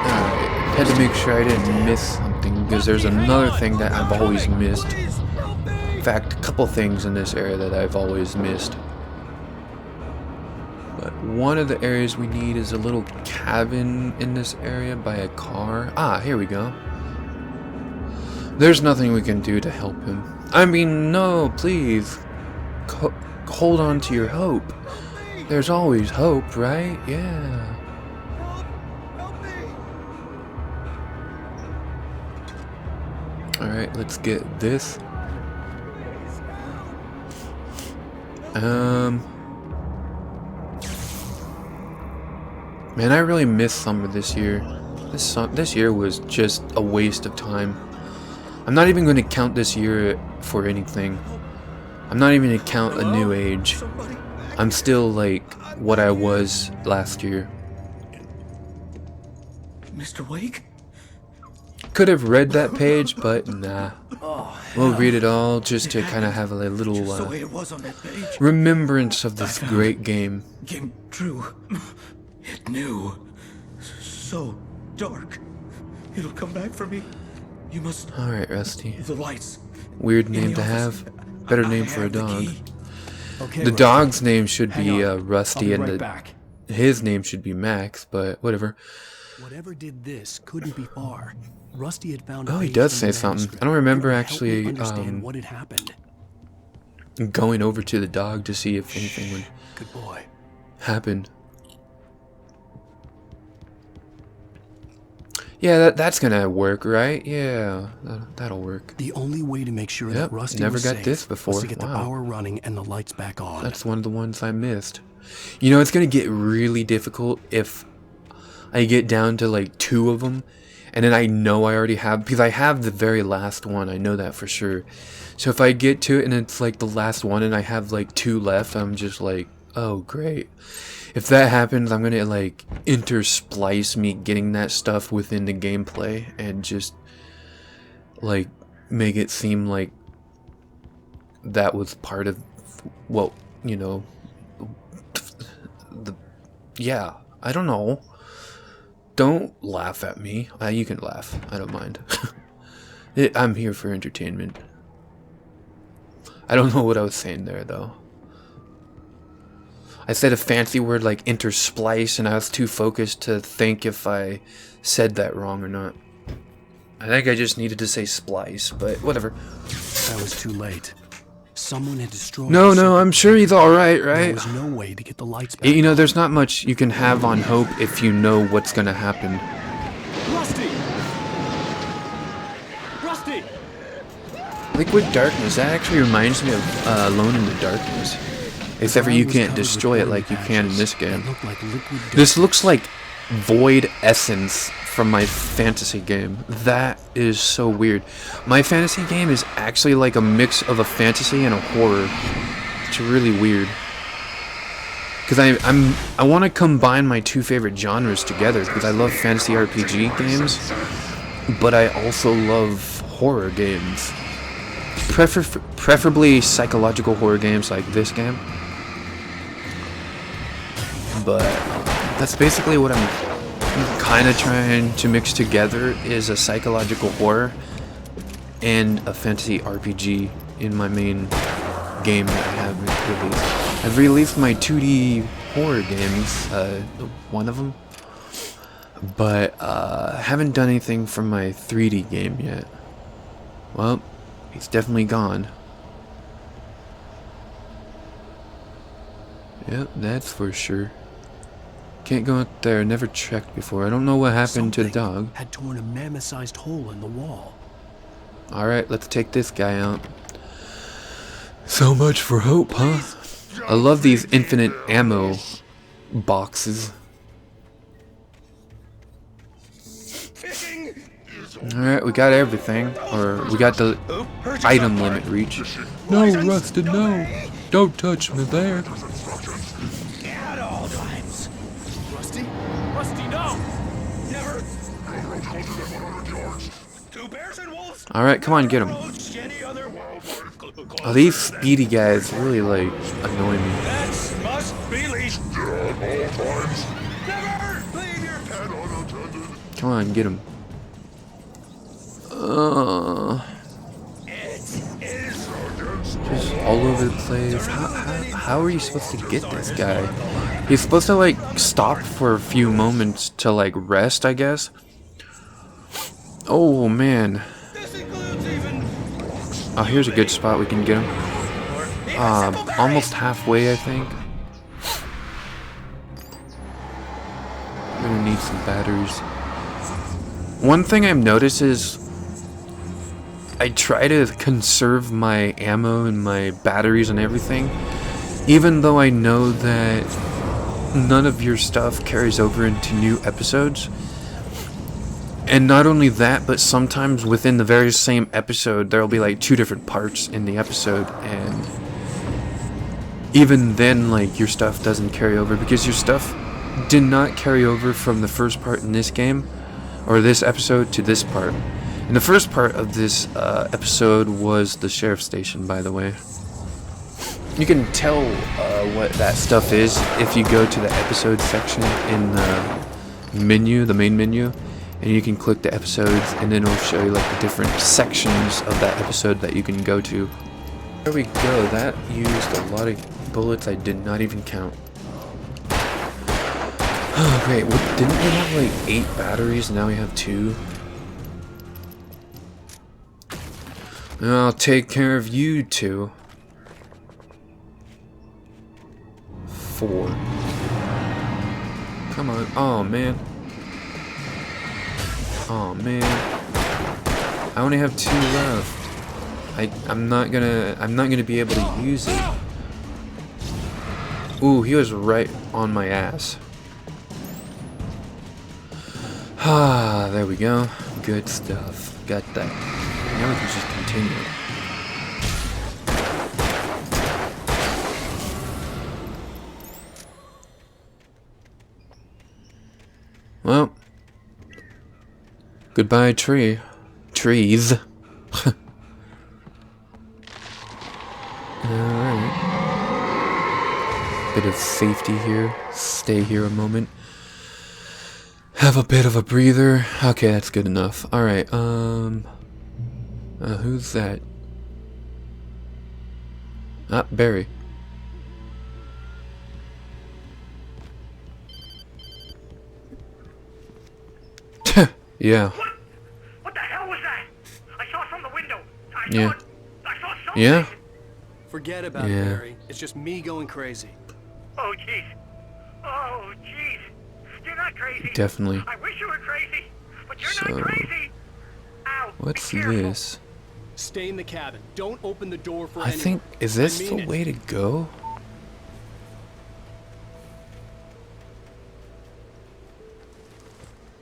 Speaker 1: Alright, had to make sure I didn't miss something, because there's another thing that I've always missed. In fact, a couple things in this area that I've always missed. But one of the areas we need is a little cabin in this area by a car. Ah, here we go. There's nothing we can do to help him. I mean, no, please. Hold on to your hope. There's always hope, right? Yeah. Alright, let's get this. Man, I really missed summer this year. This year was just a waste of time. I'm not even going to count this year for anything. I'm not even going to count a new age. I'm still like what I was last year.
Speaker 6: Mr. Wake?
Speaker 1: Could have read that page, but nah. We'll read it all just to kind of have a little remembrance of this great game.
Speaker 6: Came true. It knew. So dark. It'll come back for me. You must.
Speaker 1: Alright, Rusty.
Speaker 6: The lights.
Speaker 1: Weird name to have. Better name for a dog. The dog's name should be Rusty, and his name should be Max, but whatever.
Speaker 2: Whatever did this couldn't be far. Rusty had found.
Speaker 1: Oh, he does say something. I don't remember actually
Speaker 2: what had happened.
Speaker 1: Going over to the dog to see if anything would
Speaker 2: Good boy.
Speaker 1: happen. Yeah, that's gonna work, right? Yeah, that'll work.
Speaker 2: The only way to make sure that Rusty
Speaker 1: never
Speaker 2: was
Speaker 1: got
Speaker 2: safe
Speaker 1: this before.
Speaker 2: was to get the power running and the lights back on.
Speaker 1: That's one of the ones I missed. You know, it's gonna get really difficult if I get down to like 2 of them, and then I know I already have, because I have the very last one. I know that for sure. So if I get to it and it's like the last one and I have like 2 left, I'm just like, oh great. If that happens, I'm gonna like intersplice me getting that stuff within the gameplay and just like make it seem like that was part of, well, you know, yeah, I don't know. Don't laugh at me. You can laugh. I don't mind. I'm here for entertainment. I don't know what I was saying there though. I said a fancy word like intersplice, and I was too focused to think if I said that wrong or not. I think I just needed to say splice, but whatever.
Speaker 2: That was too late. Someone had destroyed.
Speaker 1: No, I'm sure he's all right, right?
Speaker 2: There was no way to get the lights back.
Speaker 1: You know, there's not much you can have on hope if you know what's gonna happen.
Speaker 4: Rusty! Rusty!
Speaker 1: Liquid Darkness. That actually reminds me of Alone in the Darkness. Except for you can't destroy it like you can in this game. This looks like Void Essence from my fantasy game. That is so weird. My fantasy game is actually like a mix of a fantasy and a horror. It's really weird. Because I want to combine my 2 favorite genres together, because I love fantasy RPG games, but I also love horror games. Preferably psychological horror games like this game. But that's basically what I'm kind of trying to mix together, is a psychological horror and a fantasy RPG in my main game that I have released. I've released my 2D horror games, one of them, but haven't done anything from my 3D game yet. Well, he's definitely gone. Yep, that's for sure. Can't go out there. Never checked before. I don't know what happened to the dog.
Speaker 2: Had torn a mammoth-sized hole in the wall.
Speaker 1: Alright, let's take this guy out. So much for hope, huh? I love these infinite ammo boxes. Alright, we got everything. Or, we got the item limit reach. No, Rusted, no! Don't touch me there.
Speaker 6: At all times.
Speaker 4: Rusty? Rusty, no!
Speaker 6: Never. Two bears and wolves.
Speaker 1: Alright, come on, get him. Oh, these speedy guys really, like, annoy me.
Speaker 6: That must be least. At all times. Never leave your pet unattended.
Speaker 1: Come on, get him. Just all over the place. How are you supposed to get this guy? He's supposed to, like, stop for a few moments to, like, rest, I guess. Oh, man. Oh, here's a good spot we can get him. Almost halfway, I think. We're gonna need some batteries. One thing I've noticed is I try to conserve my ammo and my batteries and everything, even though I know that none of your stuff carries over into new episodes. And not only that, but sometimes within the very same episode, there'll be like 2 different parts in the episode, and even then, like, your stuff doesn't carry over because your stuff did not carry over from the first part in this game, or this episode, to this part. And the first part of this episode was the sheriff's station, by the way. You can tell what that stuff is if you go to the episode section in the menu, the main menu, and you can click the episodes, and then it'll show you like the different sections of that episode that you can go to. There we go. That used a lot of bullets I did not even count. Oh, great. Well, didn't we have like 8 batteries? Now we have 2. I'll take care of you 2. 4. Come on. Oh, man. Oh, man. I only have 2 left. I'm not gonna be able to use it. Ooh, he was right on my ass. Ah, there we go. Good stuff. Got that. Now we can just continue. Well, goodbye, trees. Alright. Bit of safety here. Stay here a moment. Have a bit of a breather. Okay, that's good enough. Alright, who's that? Ah, Barry. Yeah.
Speaker 8: What the hell was that? I saw it from the window. I saw something.
Speaker 1: Yeah?
Speaker 4: Forget about it, Barry. It's just me going crazy.
Speaker 8: Oh, jeez. Oh, jeez. You're not crazy.
Speaker 1: Definitely.
Speaker 8: I wish you were crazy, but you're not crazy. Ow.
Speaker 1: What's this?
Speaker 4: Stay in the cabin. Don't open the door for
Speaker 1: I think, is this the way to go?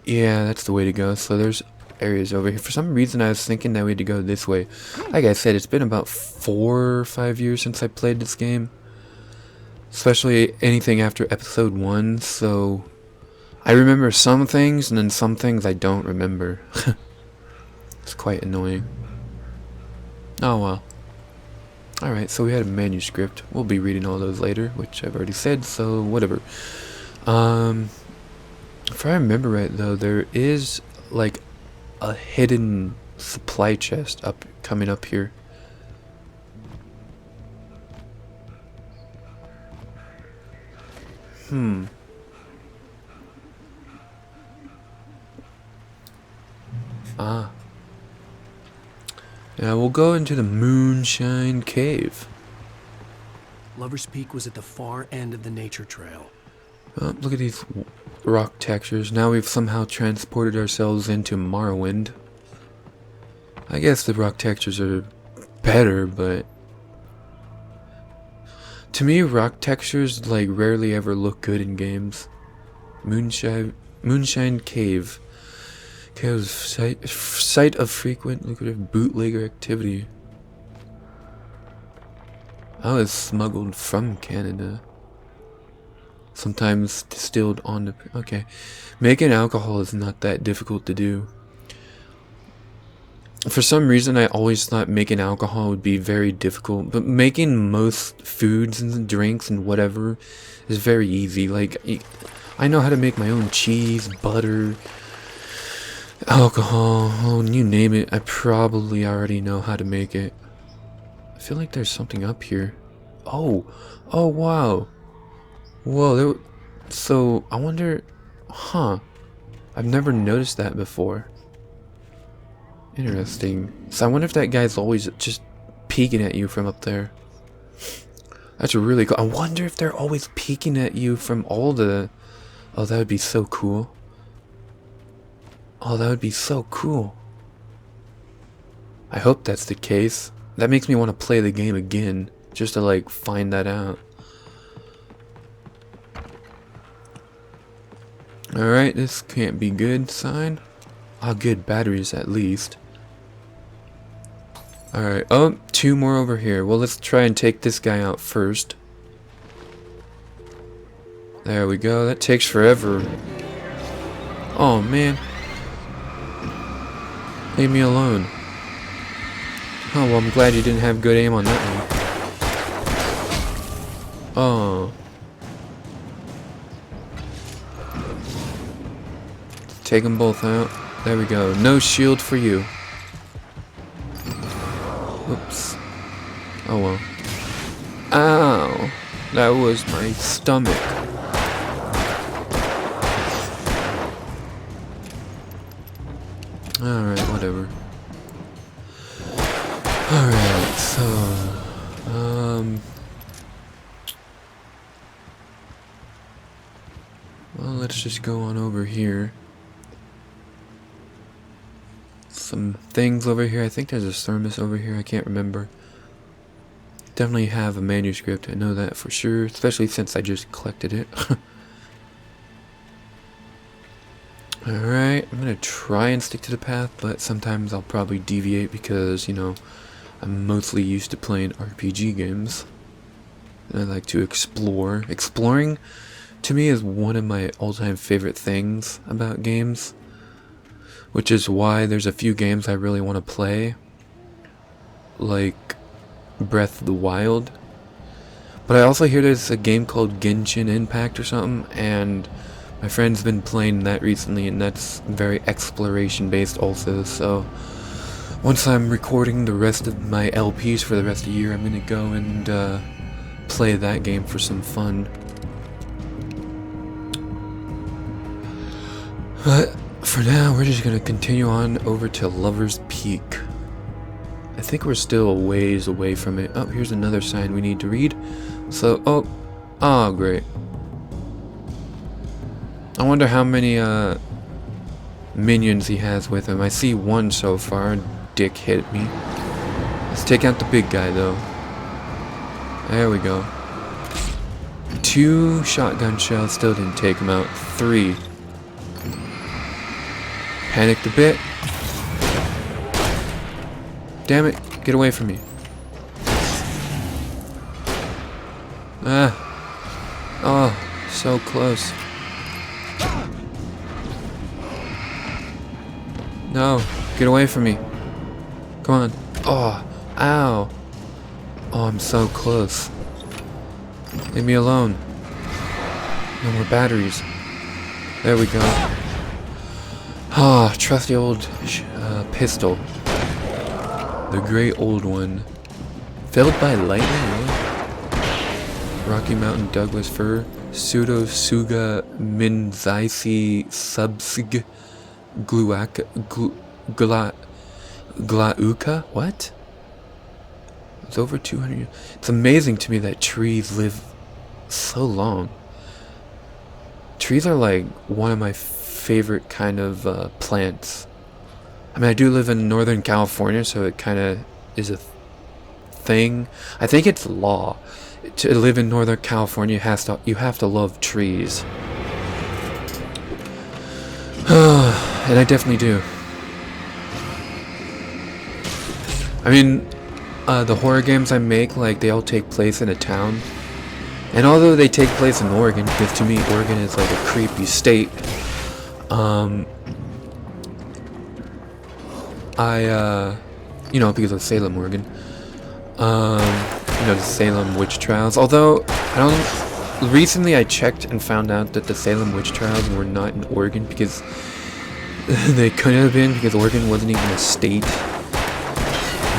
Speaker 1: Yeah, that's the way to go. So there's areas over here. For some reason I was thinking that we had to go this way. Like I said, it's been about 4 or 5 years since I played this game. Especially anything after episode 1, so I remember some things, and then some things I don't remember. It's quite annoying. Oh well. Alright, so we had a manuscript. We'll be reading all those later, which I've already said, so whatever. If I remember right though, there is like a hidden supply chest coming up here. Ah. Yeah, we'll go into the Moonshine Cave.
Speaker 2: Lover's Peak was at the far end of the nature trail.
Speaker 1: Look at these rock textures. Now we've somehow transported ourselves into Morrowind. I guess the rock textures are better, but to me, rock textures like rarely ever look good in games. Moonshine Cave. Cave's site of frequent lucrative bootlegger activity. Oh, it's smuggled from Canada. Sometimes distilled on the... Okay. Making alcohol is not that difficult to do. For some reason, I always thought making alcohol would be very difficult. But making most foods and drinks and whatever is very easy. Like, I know how to make my own cheese, butter, alcohol, oh, you name it. I probably already know how to make it. I feel like there's something up here. Oh, wow. Whoa, so I wonder, I've never noticed that before. Interesting. So I wonder if that guy's always just peeking at you from up there. That's really cool. I wonder if they're always peeking at you from all the... Oh, that would be so cool. Oh, that would be so cool. I hope that's the case. That makes me want to play the game again, just to like find that out. Alright, this can't be good sign. Ah, good batteries at least. Alright, oh, 2 more over here. Well, let's try and take this guy out first. There we go, that takes forever. Oh man. Leave me alone. Oh, well, I'm glad you didn't have good aim on that one. Oh. Take them both out. There we go. No shield for you. Oops. Oh well. Ow! That was my stomach. Alright, whatever. Alright, so... well, let's just go on over here. Some things over here. I think there's a thermos over here. I can't remember. Definitely have a manuscript. I know that for sure. Especially since I just collected it. Alright, I'm gonna try and stick to the path, but sometimes I'll probably deviate because, you know, I'm mostly used to playing RPG games. And I like to explore. Exploring, to me, is one of my all-time favorite things about games. Which is why there's a few games I really want to play. Like Breath of the Wild. But I also hear there's a game called Genshin Impact or something, and my friend's been playing that recently, and that's very exploration based also, so once I'm recording the rest of my LPs for the rest of the year, I'm gonna go and play that game for some fun. But for now, we're just gonna continue on over to Lover's Peak. I think we're still a ways away from it. Oh, here's another sign we need to read. So, oh, great. I wonder how many minions he has with him. I see one so far. Dick hit me. Let's take out the big guy though. There we go. 2 shotgun shells still didn't take him out. 3. Panicked a bit. Damn it, get away from me. Ah. Oh, so close. No, get away from me. Come on. Oh, ow. Oh, I'm so close. Leave me alone. No more batteries. There we go. Ah, trusty old pistol. The great old one. Felled by lightning, really? Rocky Mountain Douglas fir. Pseudo Suga Minzaisi Subsig Glauca? What? It's over 200. It's amazing to me that trees live so long. Trees are like one of my favorite kind of plants. I mean, I do live in Northern California, so it kind of is a thing. I think it's law to live in Northern California. You have to love trees, and I definitely do. I mean, the horror games I make, like, they all take place in a town. And although they take place in Oregon, because to me, Oregon is like a creepy state, you know, because of Salem, Oregon, you know, the Salem witch trials. Although, recently I checked and found out that the Salem witch trials were not in Oregon, because they couldn't have been, because Oregon wasn't even a state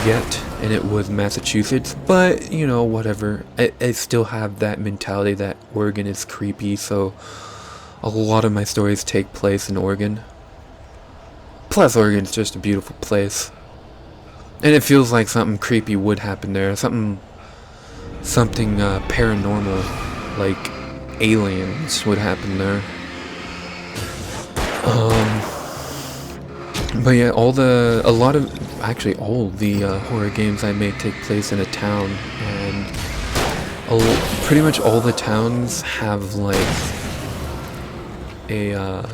Speaker 1: yet, and it was Massachusetts. But, you know, whatever. I still have that mentality that Oregon is creepy, so a lot of my stories take place in Oregon. Plus, Oregon's just a beautiful place. And it feels like something creepy would happen there. Something paranormal, like aliens, would happen there. But yeah, all the horror games I make take place in a town, and pretty much all the towns have like a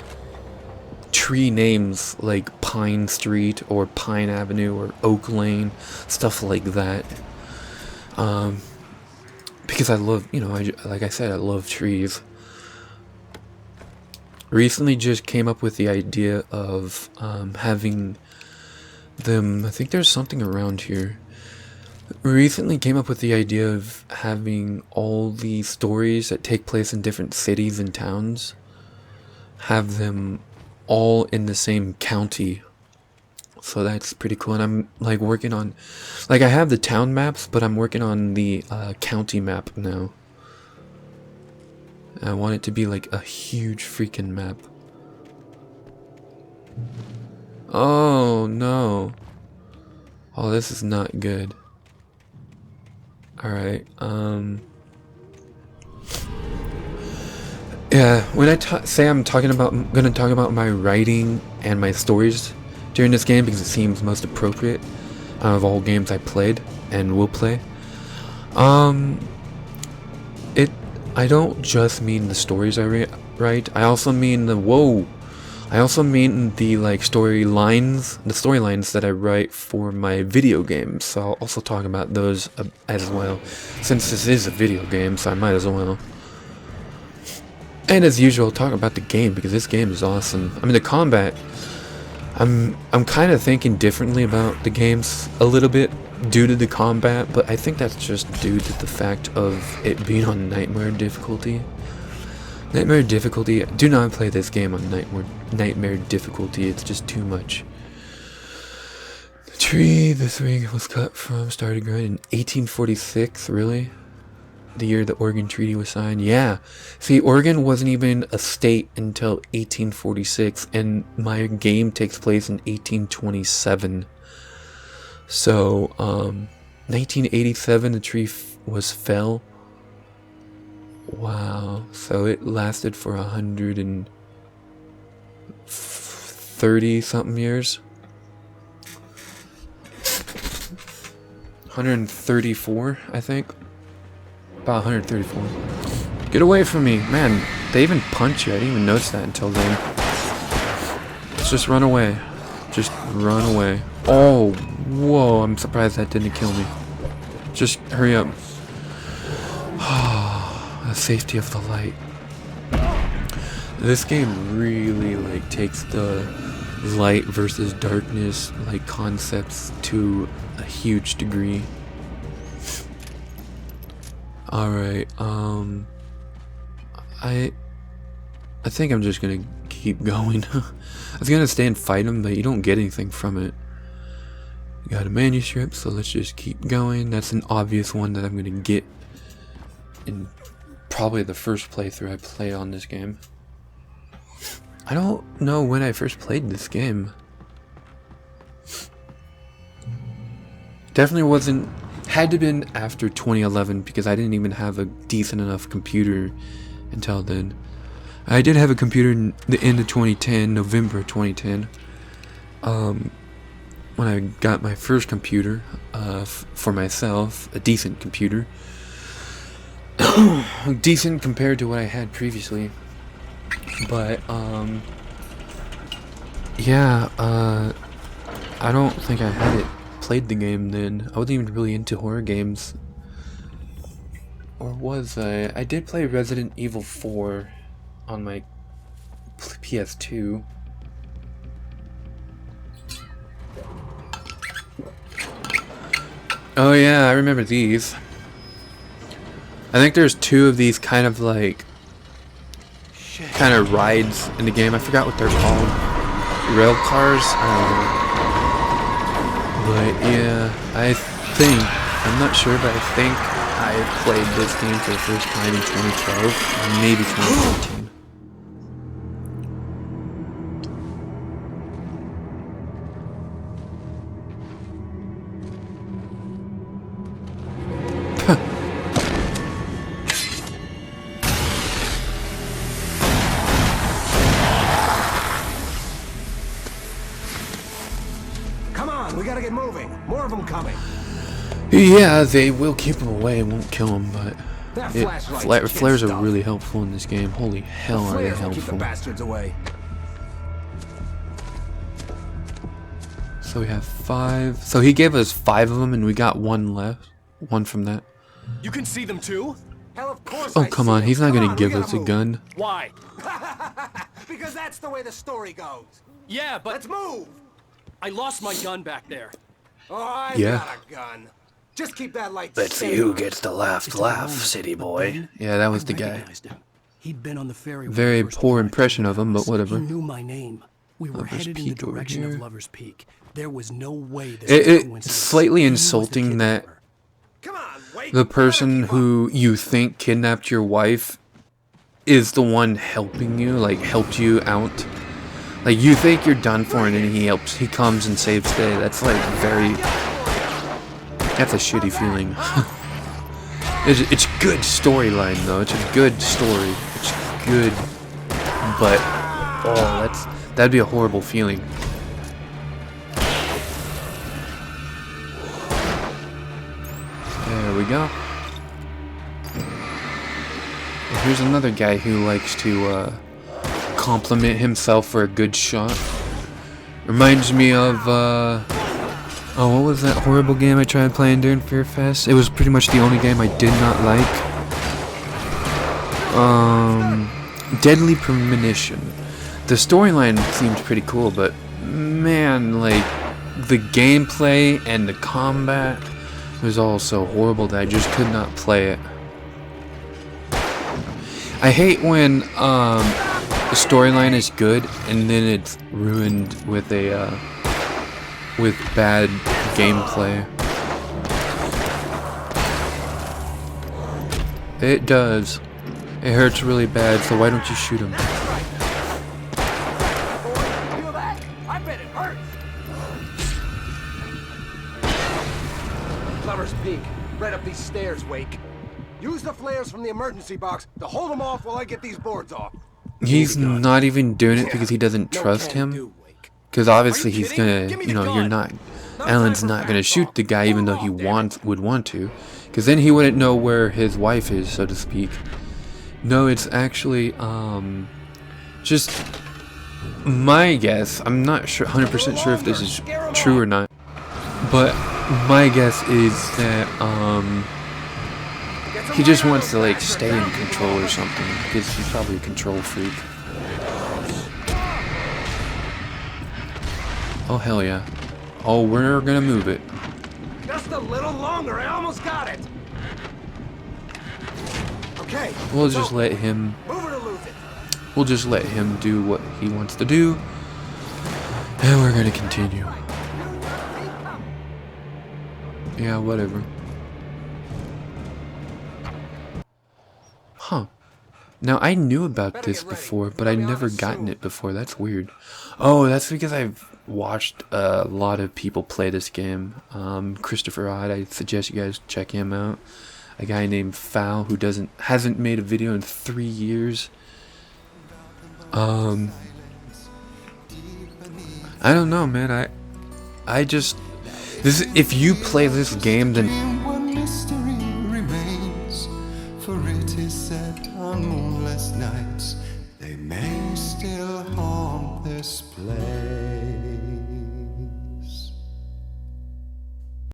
Speaker 1: tree names, like Pine Street or Pine Avenue or Oak Lane, stuff like that. Because I love, you know, like I said, I love trees. Recently just came up with the idea of having them, I think there's something around here. Recently came up with the idea of having all the stories that take place in different cities and towns, have them all in the same county. So that's pretty cool. And I'm like working on, like, I have the town maps, but I'm working on the county map now. I want it to be like a huge freaking map. Oh no. Oh, this is not good. Alright, yeah, when I say I'm gonna talk about my writing and my stories during this game, because it seems most appropriate out of all games I played and will play. I don't just mean the stories I write. I also mean the like storylines that I write for my video games. So I'll also talk about those as well, since this is a video game, so I might as well. And as usual, talk about the game, because this game is awesome. I mean, the combat, I'm kind of thinking differently about the games a little bit due to the combat, but I think that's just due to the fact of it being on Nightmare difficulty. Nightmare difficulty, do not play this game on Nightmare difficulty, it's just too much. The tree this week was cut from, started growing in 1846, really? The year the Oregon Treaty was signed? Yeah. See, Oregon wasn't even a state until 1846, and my game takes place in 1827. So, 1987, the tree was fell. Wow. So it lasted for 130 something years. 134, I think. About 134. Get away from me. Man, they even punch you. I didn't even notice that until then. Let's just run away. Just run away. Oh, whoa, I'm surprised that didn't kill me. Just hurry up. The safety of the light. This game really like takes the light versus darkness like concepts to a huge degree. Alright, I think I'm just gonna keep going. I was gonna stay and fight him, but you don't get anything from it. You got a manuscript, so let's just keep going. That's an obvious one that I'm gonna get in probably the first playthrough I play on this game. I don't know when I first played this game. Definitely wasn't Had to been after 2011 because I didn't even have a decent enough computer until then. I did have a computer in the end of 2010, November 2010. When I got my first computer for myself, a decent computer. Decent compared to what I had previously. But, yeah, I don't think I had it played the game then. I wasn't even really into horror games. Or was I? I did play Resident Evil 4 on my PS2. Oh yeah, I remember these. I think there's 2 of these kind of like rides in the game. I forgot what they're called. Rail cars? I don't know. But yeah, I think, I'm not sure, but I think I played this game for the first time in 2012, maybe 2014.
Speaker 5: We gotta get moving. More of them coming.
Speaker 1: Yeah, they will keep them away and won't kill them, but
Speaker 5: That
Speaker 1: flares are really helpful in this game. Holy hell, are they
Speaker 5: Keep the
Speaker 1: helpful.
Speaker 5: bastards away.
Speaker 1: So we have 5. So he gave us 5 of them and we got 1 left. 1 from that.
Speaker 4: You can see them too?
Speaker 5: Hell, of course.
Speaker 1: Oh, come on. He's not going to give us a gun.
Speaker 4: Why?
Speaker 5: Because that's the way the story goes.
Speaker 4: Yeah, but...
Speaker 5: Let's move!
Speaker 4: I lost my gun back there.
Speaker 5: Oh, I've
Speaker 1: Yeah.
Speaker 5: got a gun. Just keep that light
Speaker 1: Let's see who gets the last laugh, city boy. Yeah, that was the guy.
Speaker 2: He'd been on the ferry.
Speaker 1: Very poor impression of him, but
Speaker 2: He
Speaker 1: whatever.
Speaker 2: knew my name. We were
Speaker 1: Lover's
Speaker 2: headed in the
Speaker 1: Peak over
Speaker 2: direction
Speaker 1: here.
Speaker 2: of Lover's Peak. There was no way this was
Speaker 1: It's
Speaker 2: coincidence.
Speaker 1: slightly insulting that the person who you think kidnapped your wife is the one helping you, like helped you out. Like you think you're done for and then he comes and saves the day. That's like that's a shitty feeling. It's good storyline though. It's a good story. It's good, but that'd be a horrible feeling. There we go. And here's another guy who likes to compliment himself for a good shot. Reminds me of oh, what was that horrible game I tried playing during FearFest? It was pretty much the only game I did not like. Deadly Premonition. The storyline seemed pretty cool, but man, like the gameplay and the combat was all so horrible that I just could not play it. I hate when the storyline is good and then it's ruined with a with bad gameplay. It does. It hurts really bad, so why don't you shoot him?
Speaker 5: Feel that? I bet it hurts. Lover's Peak. Right up these stairs, Wake. Use the flares from the emergency box to hold them off while I get these boards off.
Speaker 1: He's not even doing it because he doesn't trust him. Because obviously he's gonna, you know, Alan's not gonna shoot the guy even though he would want to. Because then he wouldn't know where his wife is, so to speak. No, it's actually, just my guess. I'm not sure, 100% sure if this is true or not. But my guess is that, he just wants to, like, stay in control or something. Because he's probably a control freak. Oh, hell yeah. Oh, we're gonna move it.
Speaker 5: Just a little longer. I almost got it. Okay.
Speaker 1: We'll just let him...
Speaker 5: Move it or lose it.
Speaker 1: We'll just let him do what he wants to do. And we're gonna continue. Yeah, whatever. Huh. Now, I knew about this before, but I'd never gotten it before. That's weird. Oh, that's because I've watched a lot of people play this game. Christopher Odd, I suggest you guys check him out. A guy named Foul who hasn't made a video in 3 years. I don't know, man. I just if you play this game, then
Speaker 15: one mystery remains, for it is said on moonless nights they may still haunt this place.